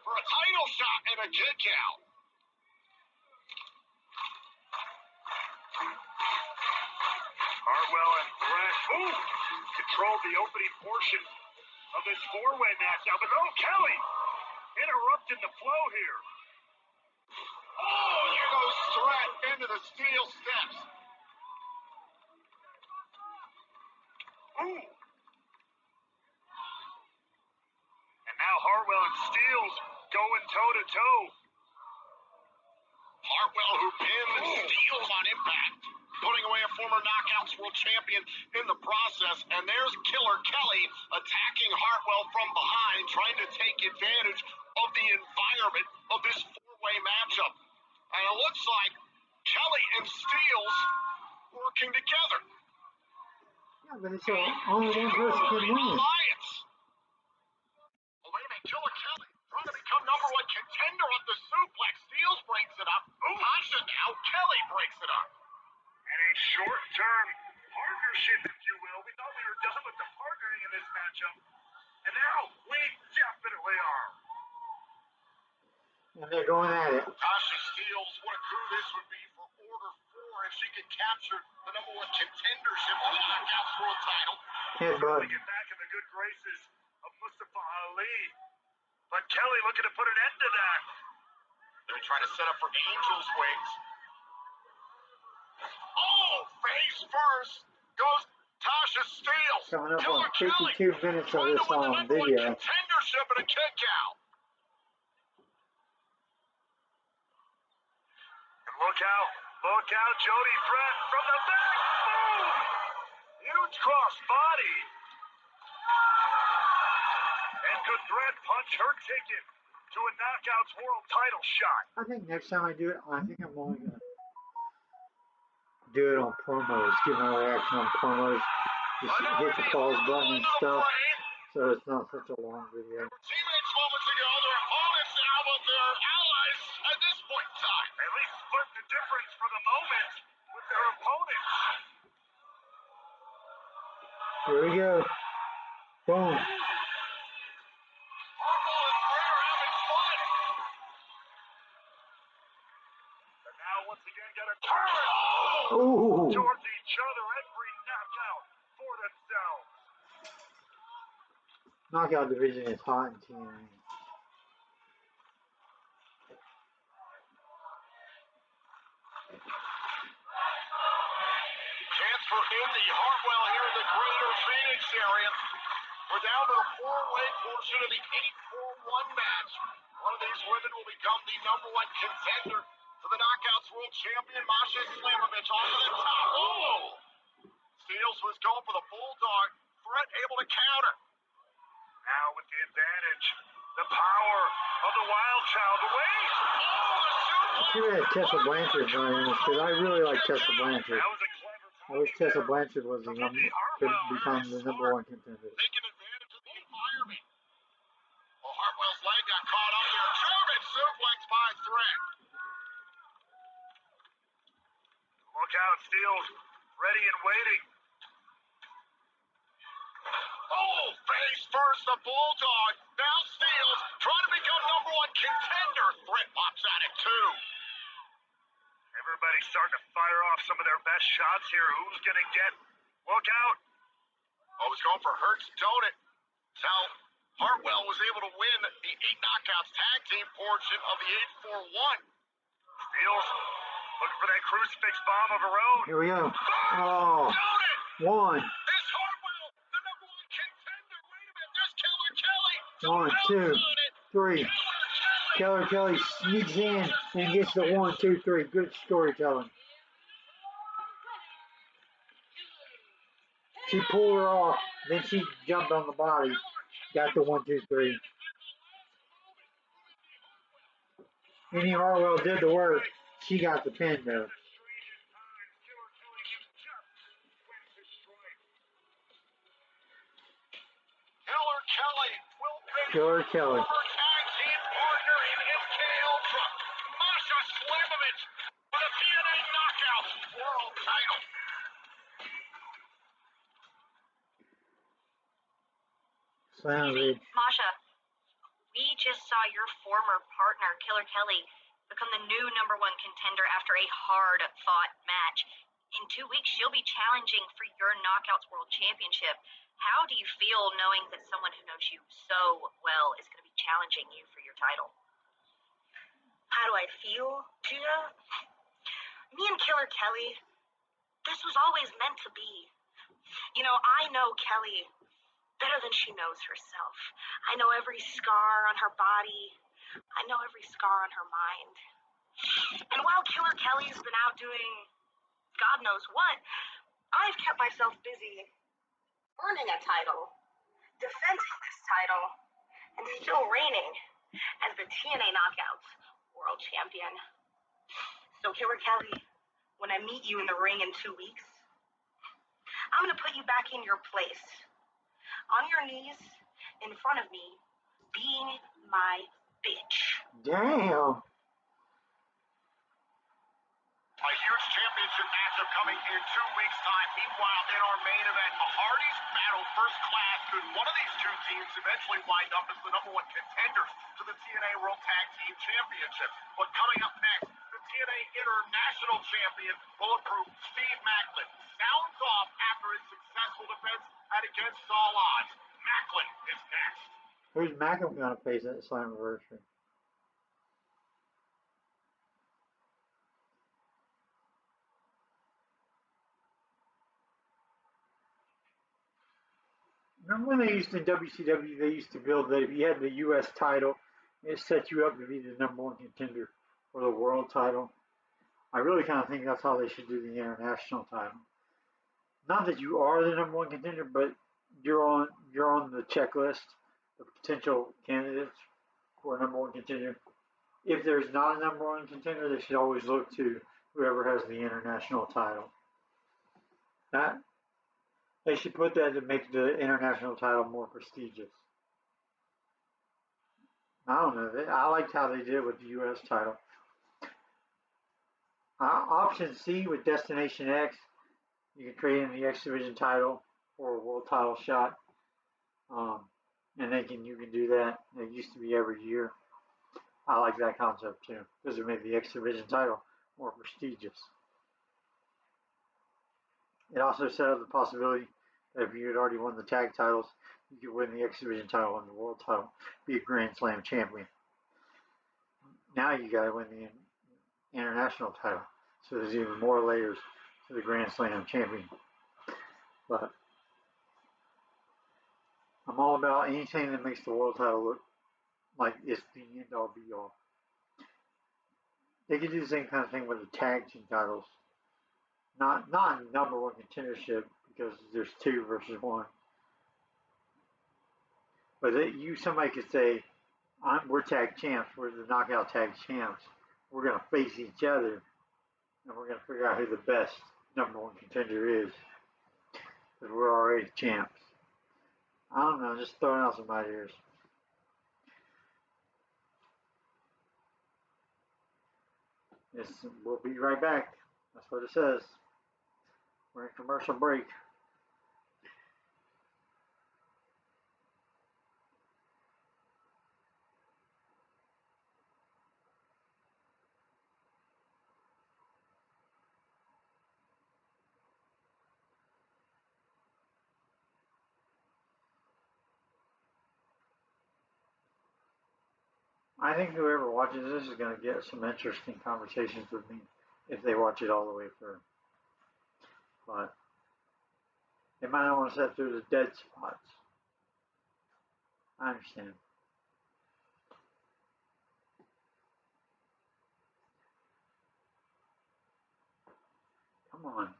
for a title shot and a kick out. Hartwell and Fred controlled the opening portion of this four-way match now, but Kelly interrupting the flow here. Oh, here goes Threat into the steel steps. Ooh. And now Hartwell and Steels going toe-to-toe. Hartwell who pinned Steels on impact, putting away a former Knockouts World Champion in the process. And there's Killer Kelly attacking Hartwell from behind, trying to take advantage of the environment of this four-way matchup. And it looks like Kelly and Steels working together. Yeah, but it's only one person can win. Alliance. Oh, wait a minute, Killer Kelly trying to become number one contender off the suplex. Steels breaks it up. Tasha now. Kelly breaks it up. And a short-term partnership, if you will. We thought we were done with the partnering in this matchup. And now we definitely are. And they're going at it. Tasha Steels, what a coup this would be for Order 4 if she could capture the number one contendership of the Knockouts World title. Headbutt. Get back in the good graces of Mustafa Ali. But Kelly looking to put an end to that. They're trying to set up for Angel's Wings. Oh, face first goes Tasha Steele. Coming up Killer on Kelly 52 minutes of trying this to win the on number one video. contendership and a kick out. Look out, Jody Brett from the back. Boom! Huge cross body. And could Brett punch her ticket to a Knockouts World title shot? I think next time I do it, I think I'm only going to do it on promos, give my reaction on promos, just hit the pause button and stuff, so it's not such a long video. Teammates moments ago, their opponents now, but their allies at this point in time. At least split the difference for the moment with their opponents. Here we go. Boom. Harwell and Bray are having fun. And now once again got a turn Ooh. towards each other. Every knockout for themselves. Knockout division is hot in TNA. Chance for Indy Hartwell here in the greater Phoenix area. We're down to the four-way portion of the 8-4-1 match. One of these women will become the number one contender for the Knockouts World Champion, Masha Slamovich, off of the top. Oh! Steels was going for the Bulldog. Threat able to counter. Now with the advantage, the power of the Wild Child. The weight! Too bad Tessa Blanchard's not in this, because I really like Tessa Blanchard. That was a clever I wish Tessa Blanchard was the could become the number one contender. Taking advantage of the environment. Well, Hartwell's leg got caught up there. German suplex by Threat. Look out, Steels. Ready and waiting. Oh, face first, the Bulldog. Now Steels trying to become number one contender. Threat pops at it too. Everybody's starting to fire off some of their best shots here. Who's going to get? Look out. Oh, he's going for Hurts Donut. That's how Hartwell was able to win the 8 knockouts tag team portion of the 8-4-1. Steels looking for that crucifix bomb of her own. Here we go. Oh, one. Is Hartwell the number one contender? Wait a minute, there's Killer Kelly. 1, 2, 3. Killer Kelly sneaks in and gets the 1, 2, 3. Good storytelling. She pulled her off, then she jumped on the body, got the 1, 2, 3. Indy Hartwell did the work. She got the pin though. Killer Kelly will pay Killer Kelly. former tag team partner in MK Ultra, Masha Slamovich, for the TNA Knockouts World title. Slamovich. Masha, we just saw your former partner, Killer Kelly, become the new number one contender after a hard-fought match. In 2 weeks, she'll be challenging for your Knockouts World Championship. How do you feel knowing that someone who knows you so well is going to be challenging you for your title? How do I feel, Gia? Me and Killer Kelly, this was always meant to be. You know, I know Kelly better than she knows herself. I know every scar on her body. I know every scar on her mind. And while Killer Kelly's been out doing God knows what, I've kept myself busy earning a title, defending this title, and still reigning as the TNA Knockouts World Champion. So Killer Kelly, when I meet you in the ring in 2 weeks, I'm going to put you back in your place, on your knees, in front of me, being my bitch. Damn. A huge championship matchup coming in 2 weeks' time. Meanwhile, in our main event, the Hardys battle first class. Could one of these two teams eventually wind up as the number one contenders to the TNA World Tag Team Championship? But coming up next, the TNA International Champion, Bulletproof Steve Macklin, sounds off after his successful defense at Against All Odds. Macklin is next. Who's Macklin going to face at Slammiversary? Remember when they used in WCW, they used to build that if you had the U.S. title, it set you up to be the number one contender for the world title. I really kind of think that's how they should do the international title. Not that you are the number one contender, but you're on the checklist of potential candidates for a number one contender. If there's not a number one contender, they should always look to whoever has the international title. That they should put that to make the international title more prestigious. I don't know. I liked how they did it with the U.S. title. Option C with Destination X, you can trade in the X Division title for a world title shot, and you can do that. It used to be every year. I like that concept too because it made the X Division title more prestigious. It also set up the possibility that if you had already won the tag titles, you could win the X Division title and the world title, be a Grand Slam champion. Now you got to win the international title, so there's even more layers to the Grand Slam champion. But I'm all about anything that makes the world title look like it's the end all be all. They could do the same kind of thing with the tag team titles. Not number one contendership because there's 2 versus 1. But somebody could say, we're tag champs, we're the knockout tag champs. We're going to face each other, and we're going to figure out who the best number one contender is. Because we're already champs. I don't know, just throwing out some ideas. We'll be right back. That's what it says. We're in commercial break. I think whoever watches this is going to get some interesting conversations with me if they watch it all the way through. But they might not want to sit through the dead spots. I understand.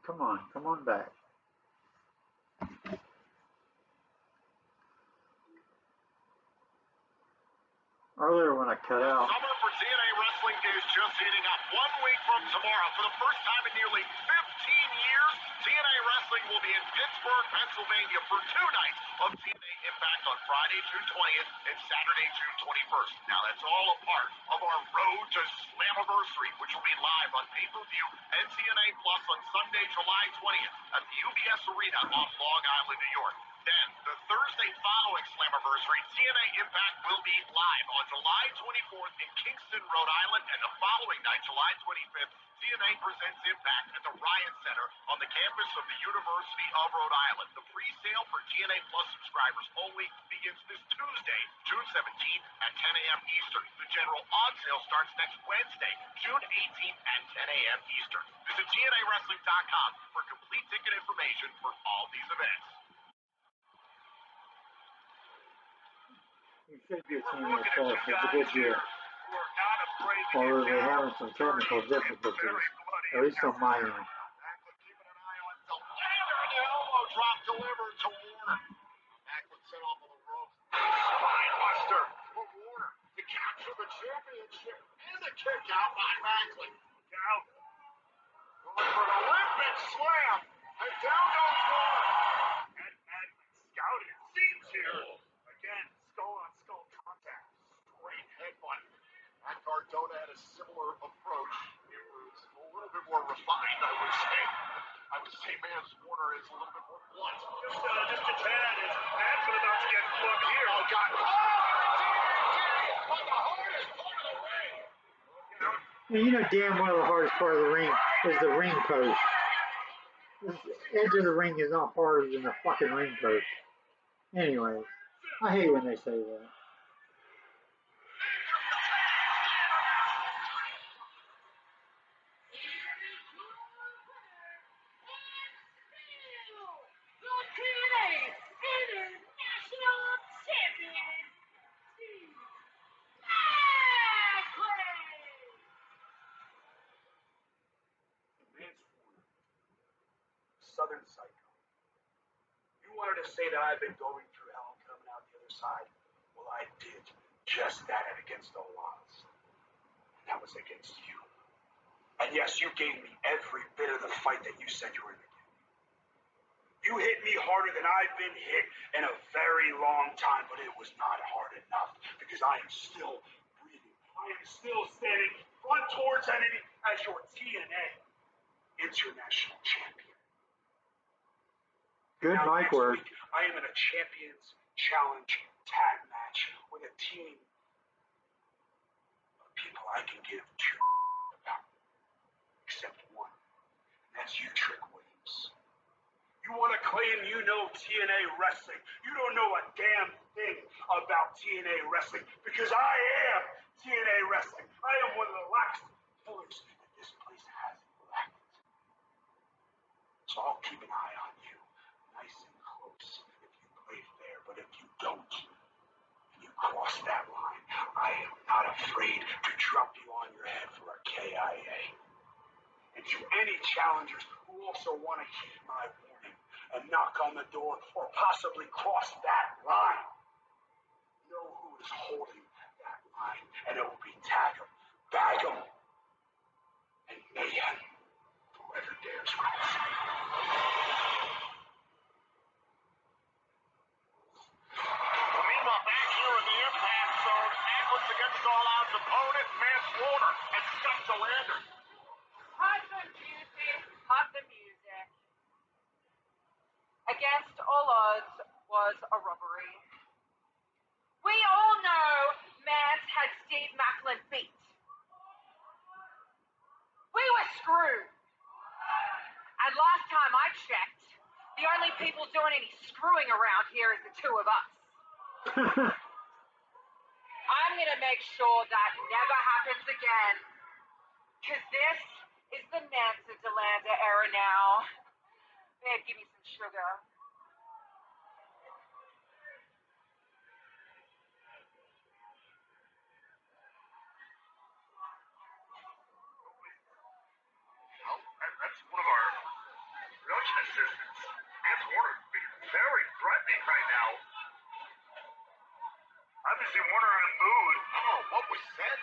Come on back. Earlier when I cut out. Summer for TNA Wrestling is just heating up. 1 week from tomorrow, for the first time in nearly 15 years, TNA Wrestling will be in Pittsburgh, Pennsylvania for 2 nights of TNA Impact on Friday, June 20th and Saturday, June 21st. Now that's all a part of our Road to Slammiversary, which will be live on pay-per-view and TNA Plus on Sunday, July 20th at the UBS Arena on Long Island, New York. Then, the Thursday following Slammiversary, TNA Impact will be live on July 24th in Kingston, Rhode Island, and the following night, July 25th, TNA presents Impact at the Ryan Center on the campus of the University of Rhode Island. The pre-sale for TNA Plus subscribers only begins this Tuesday, June 17th at 10 a.m. Eastern. The general on sale starts next Wednesday, June 18th at 10 a.m. Eastern. Visit TNAWrestling.com for complete ticket information for all these events. You should be a TNA Plus. It's a good deal. Although they're having some technical difficulties, at least on my end. Elbow drop delivered to Warner. Backward set off of the ropes. Spinebuster for Warner to capture the championship and the kick out by Macklin. Down. Going for an Olympic slam. And down goes Warner. And Macklin scouted seams here. Again, skull-on-skull contact. Great headbutt. Matt Cardona had a similar approach. It was a little bit more refined, I would say. I would say Mans Warner is a little bit more blunt. Just a tad. Is Macklin about to get plugged here? Oh, God. Oh, but the hardest part of the ring. You know damn well the hardest part of the ring is the ring post. The edge of the ring is not harder than the fucking ring post. Anyway, I hate when they say that. Southern Psycho. You wanted to say that I've been going through hell and coming out the other side. Well, I did just that against all odds. And that was against you. And yes, you gave me every bit of the fight that you said you were going to give me. You hit me harder than I've been hit in a very long time, but it was not hard enough because I am still breathing. I am still standing front towards enemy as your TNA International Champion. Good Now, mic next work. week, I am in a Champions Challenge tag match with a team of people I can give two about, except one, and that's you, Trick Williams. You want to claim you know TNA Wrestling. You don't know a damn thing about TNA Wrestling because I am TNA Wrestling. I am one of the last pillars that this place has left. So I'll keep an eye on you, nice and close, if you play fair. But if you don't, and you cross that line, I am not afraid to drop you on your head for a KIA. And to any challengers who also want to heed my warning and knock on the door or possibly cross that line, know who is holding that line, and it will be Tag 'em, Bag 'em, and Mayhem, whoever dares cross it. Meanwhile, back here in the impact zone, Atlas against All Out's opponent, Mance Warner, and Scott Delander. Cut the music, cut the music. Against all odds was a robbery. We all know Mance had Steve Macklin beat. We were screwed. And last time I checked, the only people doing any screwing around here is the two of us. I'm going to make sure that never happens again. Because this is the Nancy DeLanda era now. Babe, give me some sugar. Well, that's one of our production assistants. Mance Warner being very threatening right now. Obviously, Warner in a mood. I don't know what was said.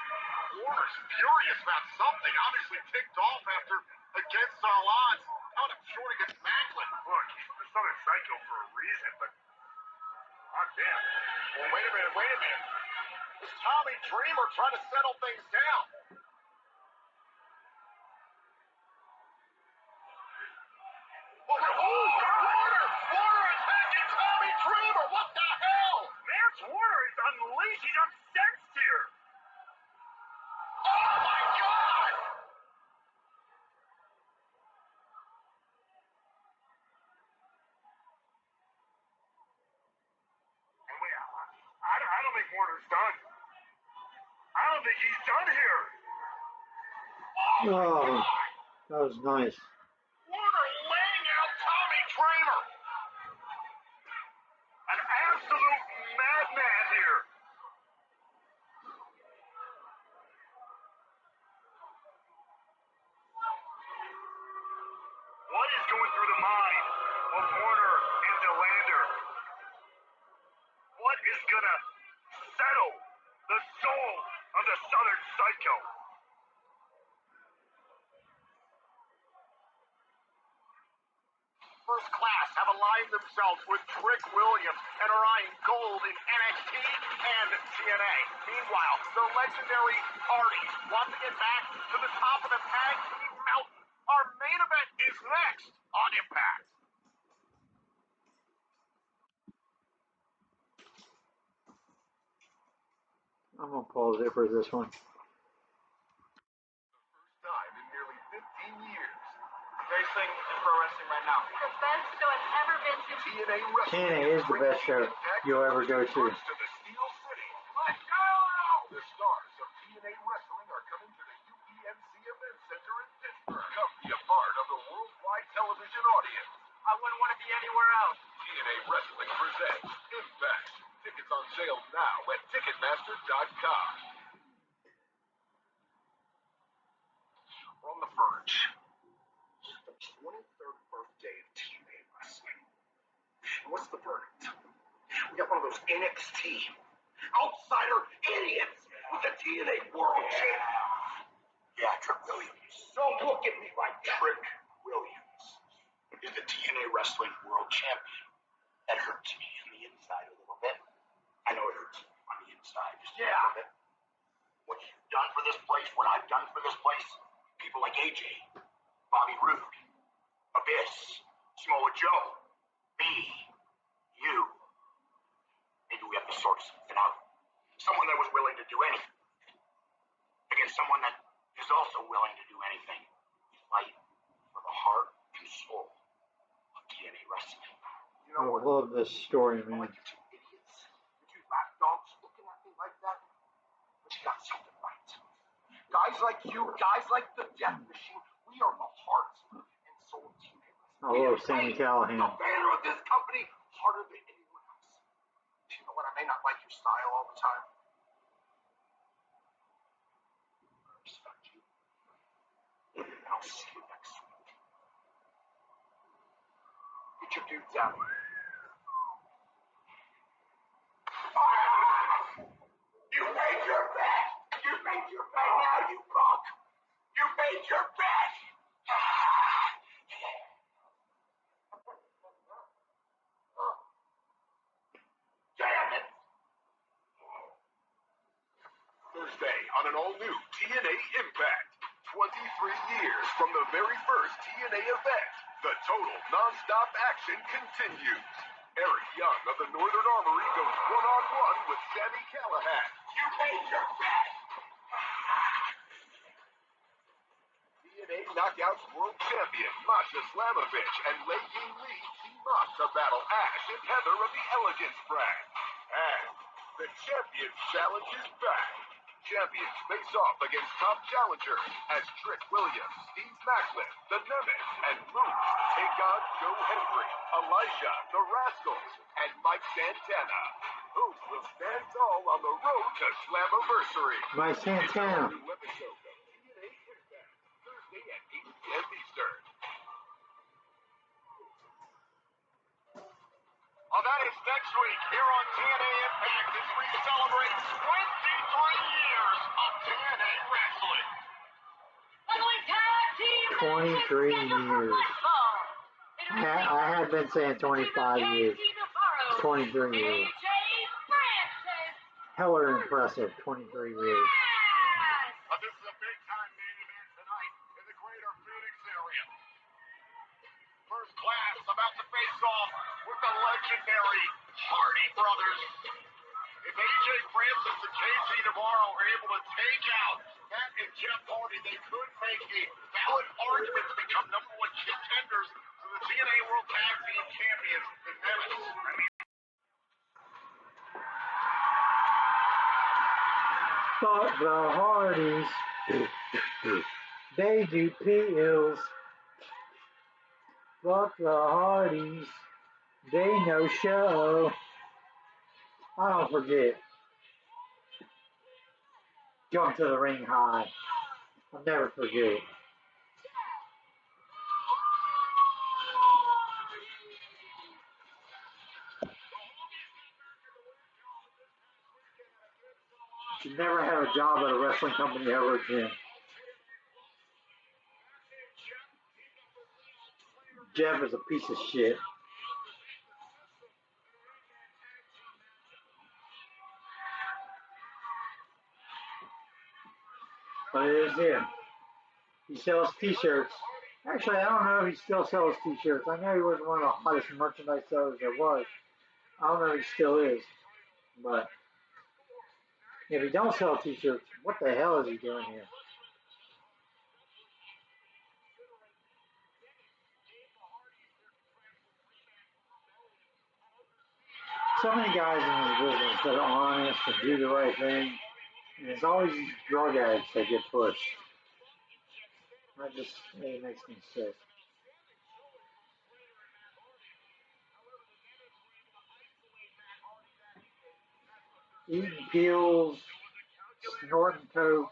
Warner's furious about something. Obviously ticked off after Against All Odds. Out of short against Macklin. Look, he's the Southern Psycho for a reason, but God damn. Well, wait a minute. Is Tommy Dreamer trying to settle things down? Warner attacking Tommy Dreamer. What the hell? Mance Warner is unleashed. He's obsessed here. Oh my God! And wait, I don't think Warner's done. I don't think he's done here. Oh, that was nice. Warner laying out Tommy Dreamer. An absolute madman here. What is going through the mind of Warner and DeLander? What is gonna settle the soul of the Southern Psycho? First Class have aligned themselves with Trick Williams and are eyeing gold in NXT and TNA. Meanwhile, the legendary Hardy want to get back to the top of the tag team mountain. Our main event is next on Impact. I'm gonna pause it for this one. First time in nearly 15 years. Racing and pro wrestling right now. The best show I've ever been to. TNA Wrestling TNA is the best show you'll ever go to. To the Steel City. Let's go! The stars of TNA Wrestling are coming to the UPNC Event Center in Pittsburgh. Come be a part of the worldwide television audience. I wouldn't want to be anywhere else. TNA Wrestling presents Impact. Tickets on sale now at Ticketmaster.com. We're on the verge. The 23rd birthday of TNA. what's the verdict? We got one of those NXT outsider idiots with the TNA World Champion. Yeah, Trick Williams. Don't look at me like that. Trick Williams is the TNA Wrestling World Champion. That hurts me on the inside a little bit. I know it hurts on the inside just a little bit. What you've done for this place, what I've done for this place, people like AJ, Bobby Roode, Abyss, Samoa Joe, me, you. Maybe we have to sort something out. Someone that was willing to do anything against someone that is also willing to do anything. We fight for the heart and soul of TNA Wrestling. You I know what? love this story, man. Like you two idiots, you two lapdogs looking at me like that, but you got something right. Guys like you, guys like the Death Machine, we are the heart and soul of TNA Wrestling. I love Sammy Callahan. The banner of this company harder than anyone else. You know what? I may not like your style all the time. I respect you. And I'll see you next week. Get your dudes out of here. You made your bed. You made your bed. Now you buck. You made your bed. Damn it. Thursday on an all-new TNA Impact. 23 years from the very first TNA event, the total non-stop action continues. Eric Young of the Northern Armory goes one-on-one with Sammy Callahan. You made your bed. TNA Knockouts World Champion Masha Slamovich and Lei Ying Lee team up to battle Ash and Heather of the Elegance brand. And the Champions Challenge is back. Champions face off against top challengers as Trick Williams, Steve Macklin, The Nemeth, and Moose take on Joe Hendry, Elijah, The Rascals, and Mike Santana. Who will stand tall on the road to Slammiversary? Mike Santana. New episode of TNA Impact, Thursday at 8 p.m. Eastern. Well, that is next week here on TNA Impact as we celebrate 23 years of TNA Wrestling. Following tag team 23 years. I had been saying 25 years. 23 years. AJ Francis. Hella impressive, 23 years. This is a big-time main event tonight in the greater Phoenix area. First class about to face off with the legendary Hardy Brothers. If AJ Francis and KC tomorrow are able to take out Matt and Jeff Hardy, they could make a valid argument to become number one contenders to the TNA World Tag Team Champions in Memphis. But the Hardys, they do pills. Fuck the Hardys, they no show. I don't forget. Jump to the ring high. I'll never forget. Should never have a job at a wrestling company ever again. Jeff is a piece of shit. But it is him. He sells t-shirts. Actually, I don't know if he still sells t-shirts. I know he was one of the hottest merchandise sellers there was. I don't know if he still is. But if he don't sell t-shirts, what the hell is he doing here? So many guys in this business that are honest and do the right thing, and it's always these drug addicts that get pushed. It makes me sick. Eating pills, snorting coke.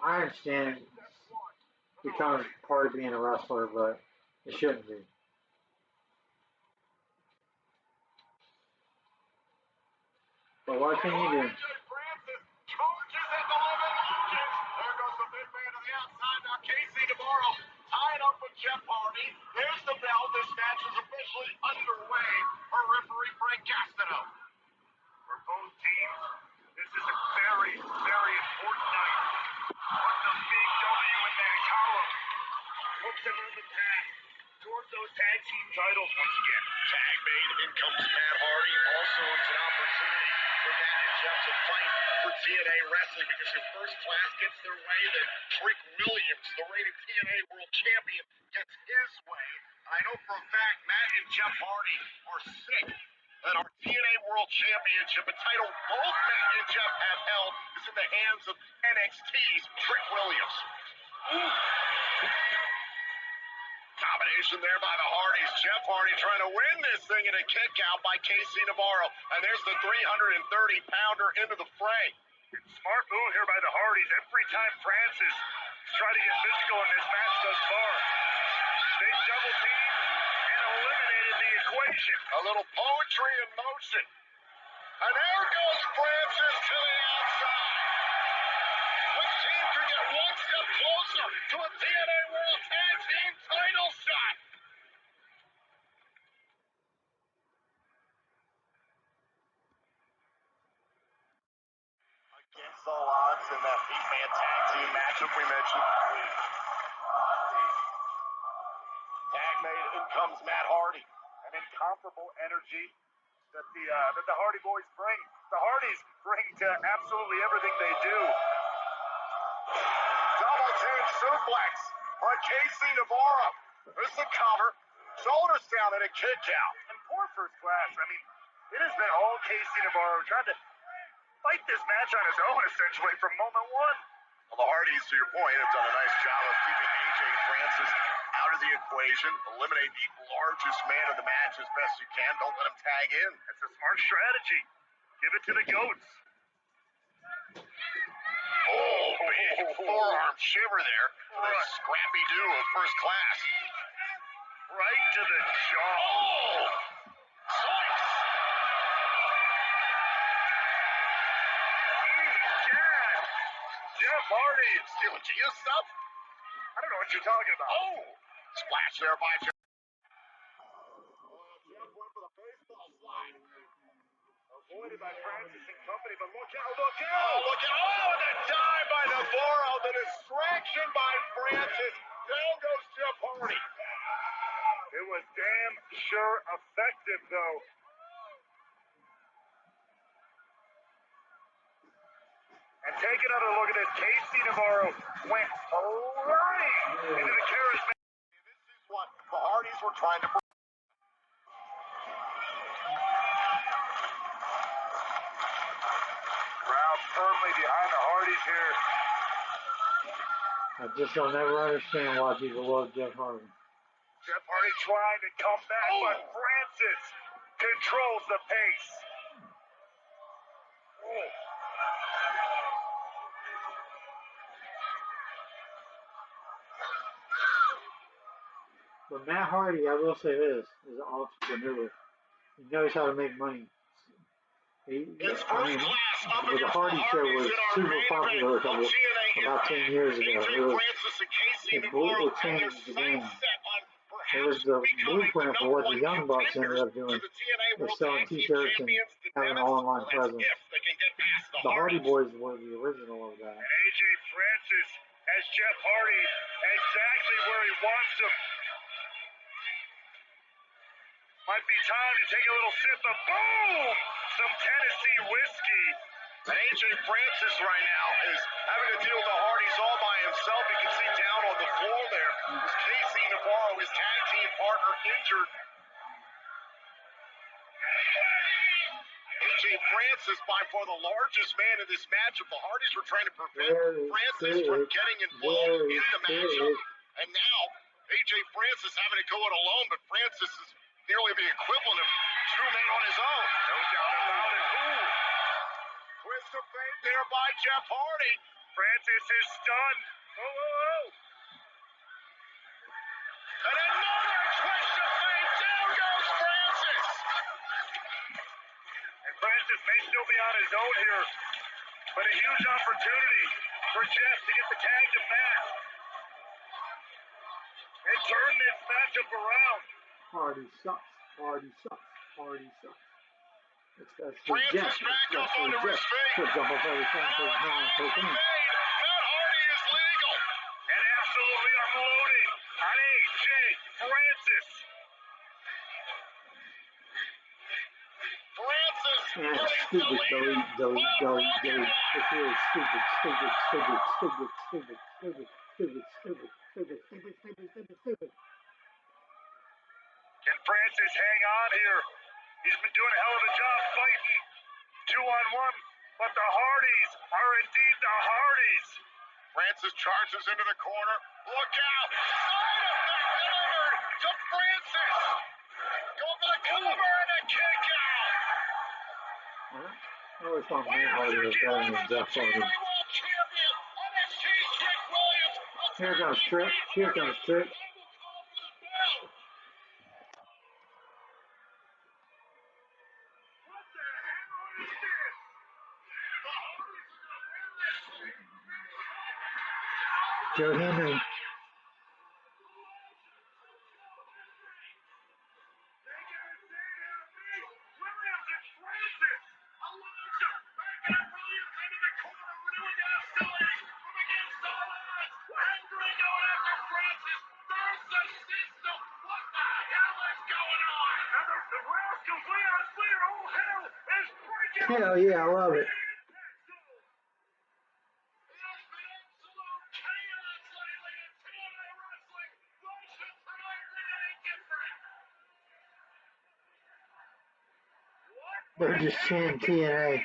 I understand it becomes part of being a wrestler, but It shouldn't be. But what can you do? AJ Francis charges at the limit. There goes the big man to the outside. Now Casey Navarro tied up with Jeff Hardy. There's the bell. This match is officially underway for referee Frank Castano. For both teams, this is a very, very important night. Put the big W in that column. Put them on the path towards those tag team titles once again. Tag made. In comes Matt Hardy. Also, it's an opportunity for Matt and Jeff to fight for TNA Wrestling because if First Class gets their way, then Trick Williams, the reigning TNA World Champion, gets his way. I know for a fact Matt and Jeff Hardy are sick that our TNA World Championship, a title both Matt and Jeff have held, is in the hands of NXT's Trick Williams. Ooh. Combination there by the Hardys. Jeff Hardy trying to win this thing in a kick out by Casey Navarro. And there's the 330-pounder into the fray. Smart move here by the Hardys. Every time Francis tried to get physical in this match thus far, they double teamed and eliminated the equation. A little poetry in motion. And there goes Francis to the outside. Which team can get one step closer to a TNA World Tag Team title shot? Against all odds in that 8-man tag team matchup we mentioned. Tag made, in comes Matt Hardy. An incomparable energy that the Hardy boys bring. The Hardys bring to absolutely everything they do. Double team suplex by Casey Navarro. There's the cover. Shoulders down and a kick out. And poor First Class. I mean, it has been all Casey Navarro trying to fight this match on his own, essentially, from moment one. Well, the Hardys, to your point, have done a nice job of keeping AJ Francis out of the equation. Eliminate the largest man in the match as best you can. Don't let him tag in. It's a smart strategy. Give it to the GOATs. Oh, big forearm shiver there for the scrappy do of First Class. Right to the jaw. Oh! Slice! Egad! Jeff Hardy. Stealing Gia stuff? I don't know what you're talking about. Oh! Splash there by Jeff. Jeff went for the baseball slide. Avoided by Francis and company, but look out, look out! Oh, look out! Oh, the dive by Navarro, the distraction by Francis. Down goes Jeff Hardy. It was damn sure effective, though. And take another look at this. Casey Navarro went right into the charismatic. This is what the Hardys were trying to. Crowd firmly behind the Hardys here. I just don't ever understand why people love Jeff Hardy. Jeff Hardy trying to come back, but Francis controls the pace. But Matt Hardy, I will say this, is an entrepreneur. He knows how to make money. The Hardy show was super popular about 10 years ago. It changed the game. It was the blueprint for what the Young Bucks ended up doing. They're selling t-shirts and having an online presence. The Hardy Boys were the original of that. And AJ Francis has Jeff Hardy exactly where he wants him. Might be time to take a little sip of boom! Some Tennessee whiskey. And AJ Francis right now is having to deal with the Hardys all by himself. You can see down on the floor there is Casey Navarro, his tag team partner, injured. AJ Francis, by far the largest man in this matchup. The Hardys were trying to prevent Francis from getting involved in the matchup. And now, AJ Francis having to go it alone, but Francis is nearly the equivalent of two men on his own. No doubt about it. Ooh. Twist of fate there by Jeff Hardy. Francis is stunned. Oh, oh, oh. And another will be on his own here. But a huge opportunity for Jeff to get the tag to Matt and turn this matchup around. Hardy sucks. Hardy sucks. Hardy sucks. Francis back up under his feet. Could jump off everything for Matt Hardy is legal. And absolutely unloading on AJ Francis. Francis And getting stupid, deleted. delete. It's really stupid. Can Francis hang on here? He's been doing a hell of a job fighting 2-on-1, but the Hardys are indeed the Hardys. Francis charges into the corner. Look out! Side effect delivered to Francis. Go for the cover and a kick out. I always thought Matt Hardy was better than Jeff Hardy. Here comes Trick. Here comes Trick. Joe Henry. Hell yeah, I love it. They're just saying TNA.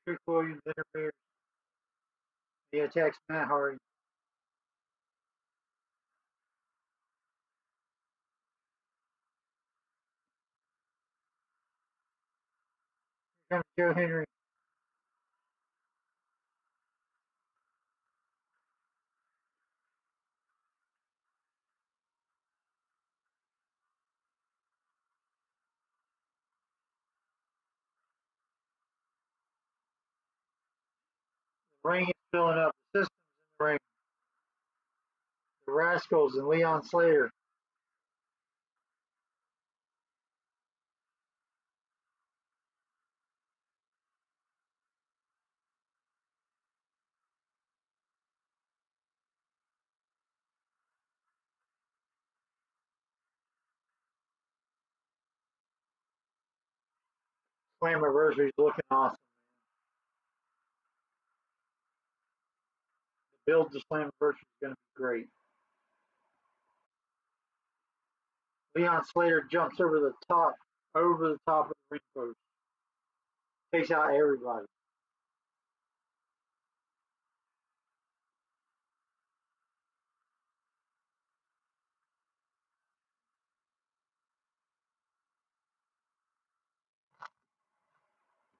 Trick Williams interferes. He attacks Matt Hardy. Here comes Joe Henry. The ring is filling up. The system's in the ring. The Rascals and Leon Slater. Slammiversary's looking awesome. The build to Slammiversary is going to be great. Leon Slater jumps over the top of the ring post. Takes out everybody.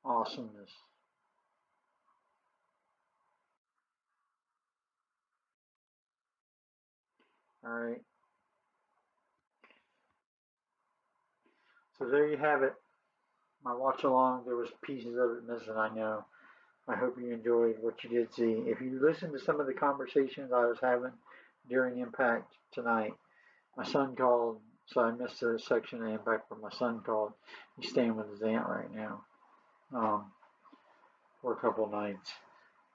Awesomeness. All right. So there you have it. My watch along. There was pieces of it missing, I know. I hope you enjoyed what you did see. If you listened to some of the conversations I was having during Impact tonight, my son called, so I missed a section of Impact where my son called. He's staying with his aunt right now for a couple nights.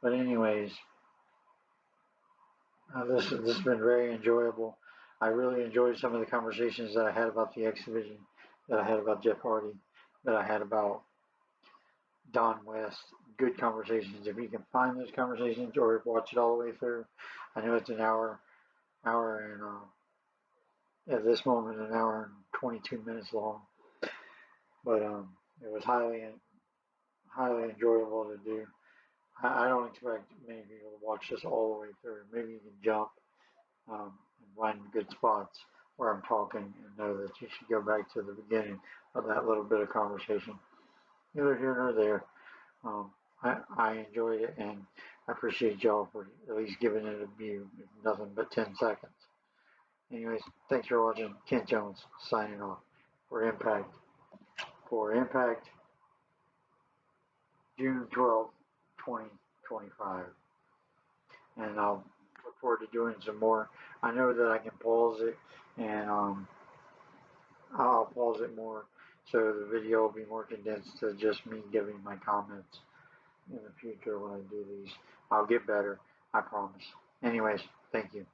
But anyways, this has been very enjoyable. I really enjoyed some of the conversations that I had about the X Division, that I had about Jeff Hardy, that I had about Don West. Good conversations. If you can find those conversations or watch it all the way through, I know it's an hour and at this moment an hour and 22 minutes long, but it was highly enjoyable to do, I don't expect many people to watch this all the way through. Maybe you can jump and find good spots where I'm talking and know that you should go back to the beginning of that little bit of conversation. Neither here nor there. Um, I enjoyed it and I appreciate y'all for at least giving it a view, if nothing but 10 seconds. Anyways, thanks for watching. Kent Jones signing off for Impact. For Impact, June 12th, 2025. And I'll look forward to doing some more. I know that I can pause it and I'll pause it more so the video will be more condensed to just me giving my comments in the future when I do these. I'll get better, I promise. Anyways, thank you.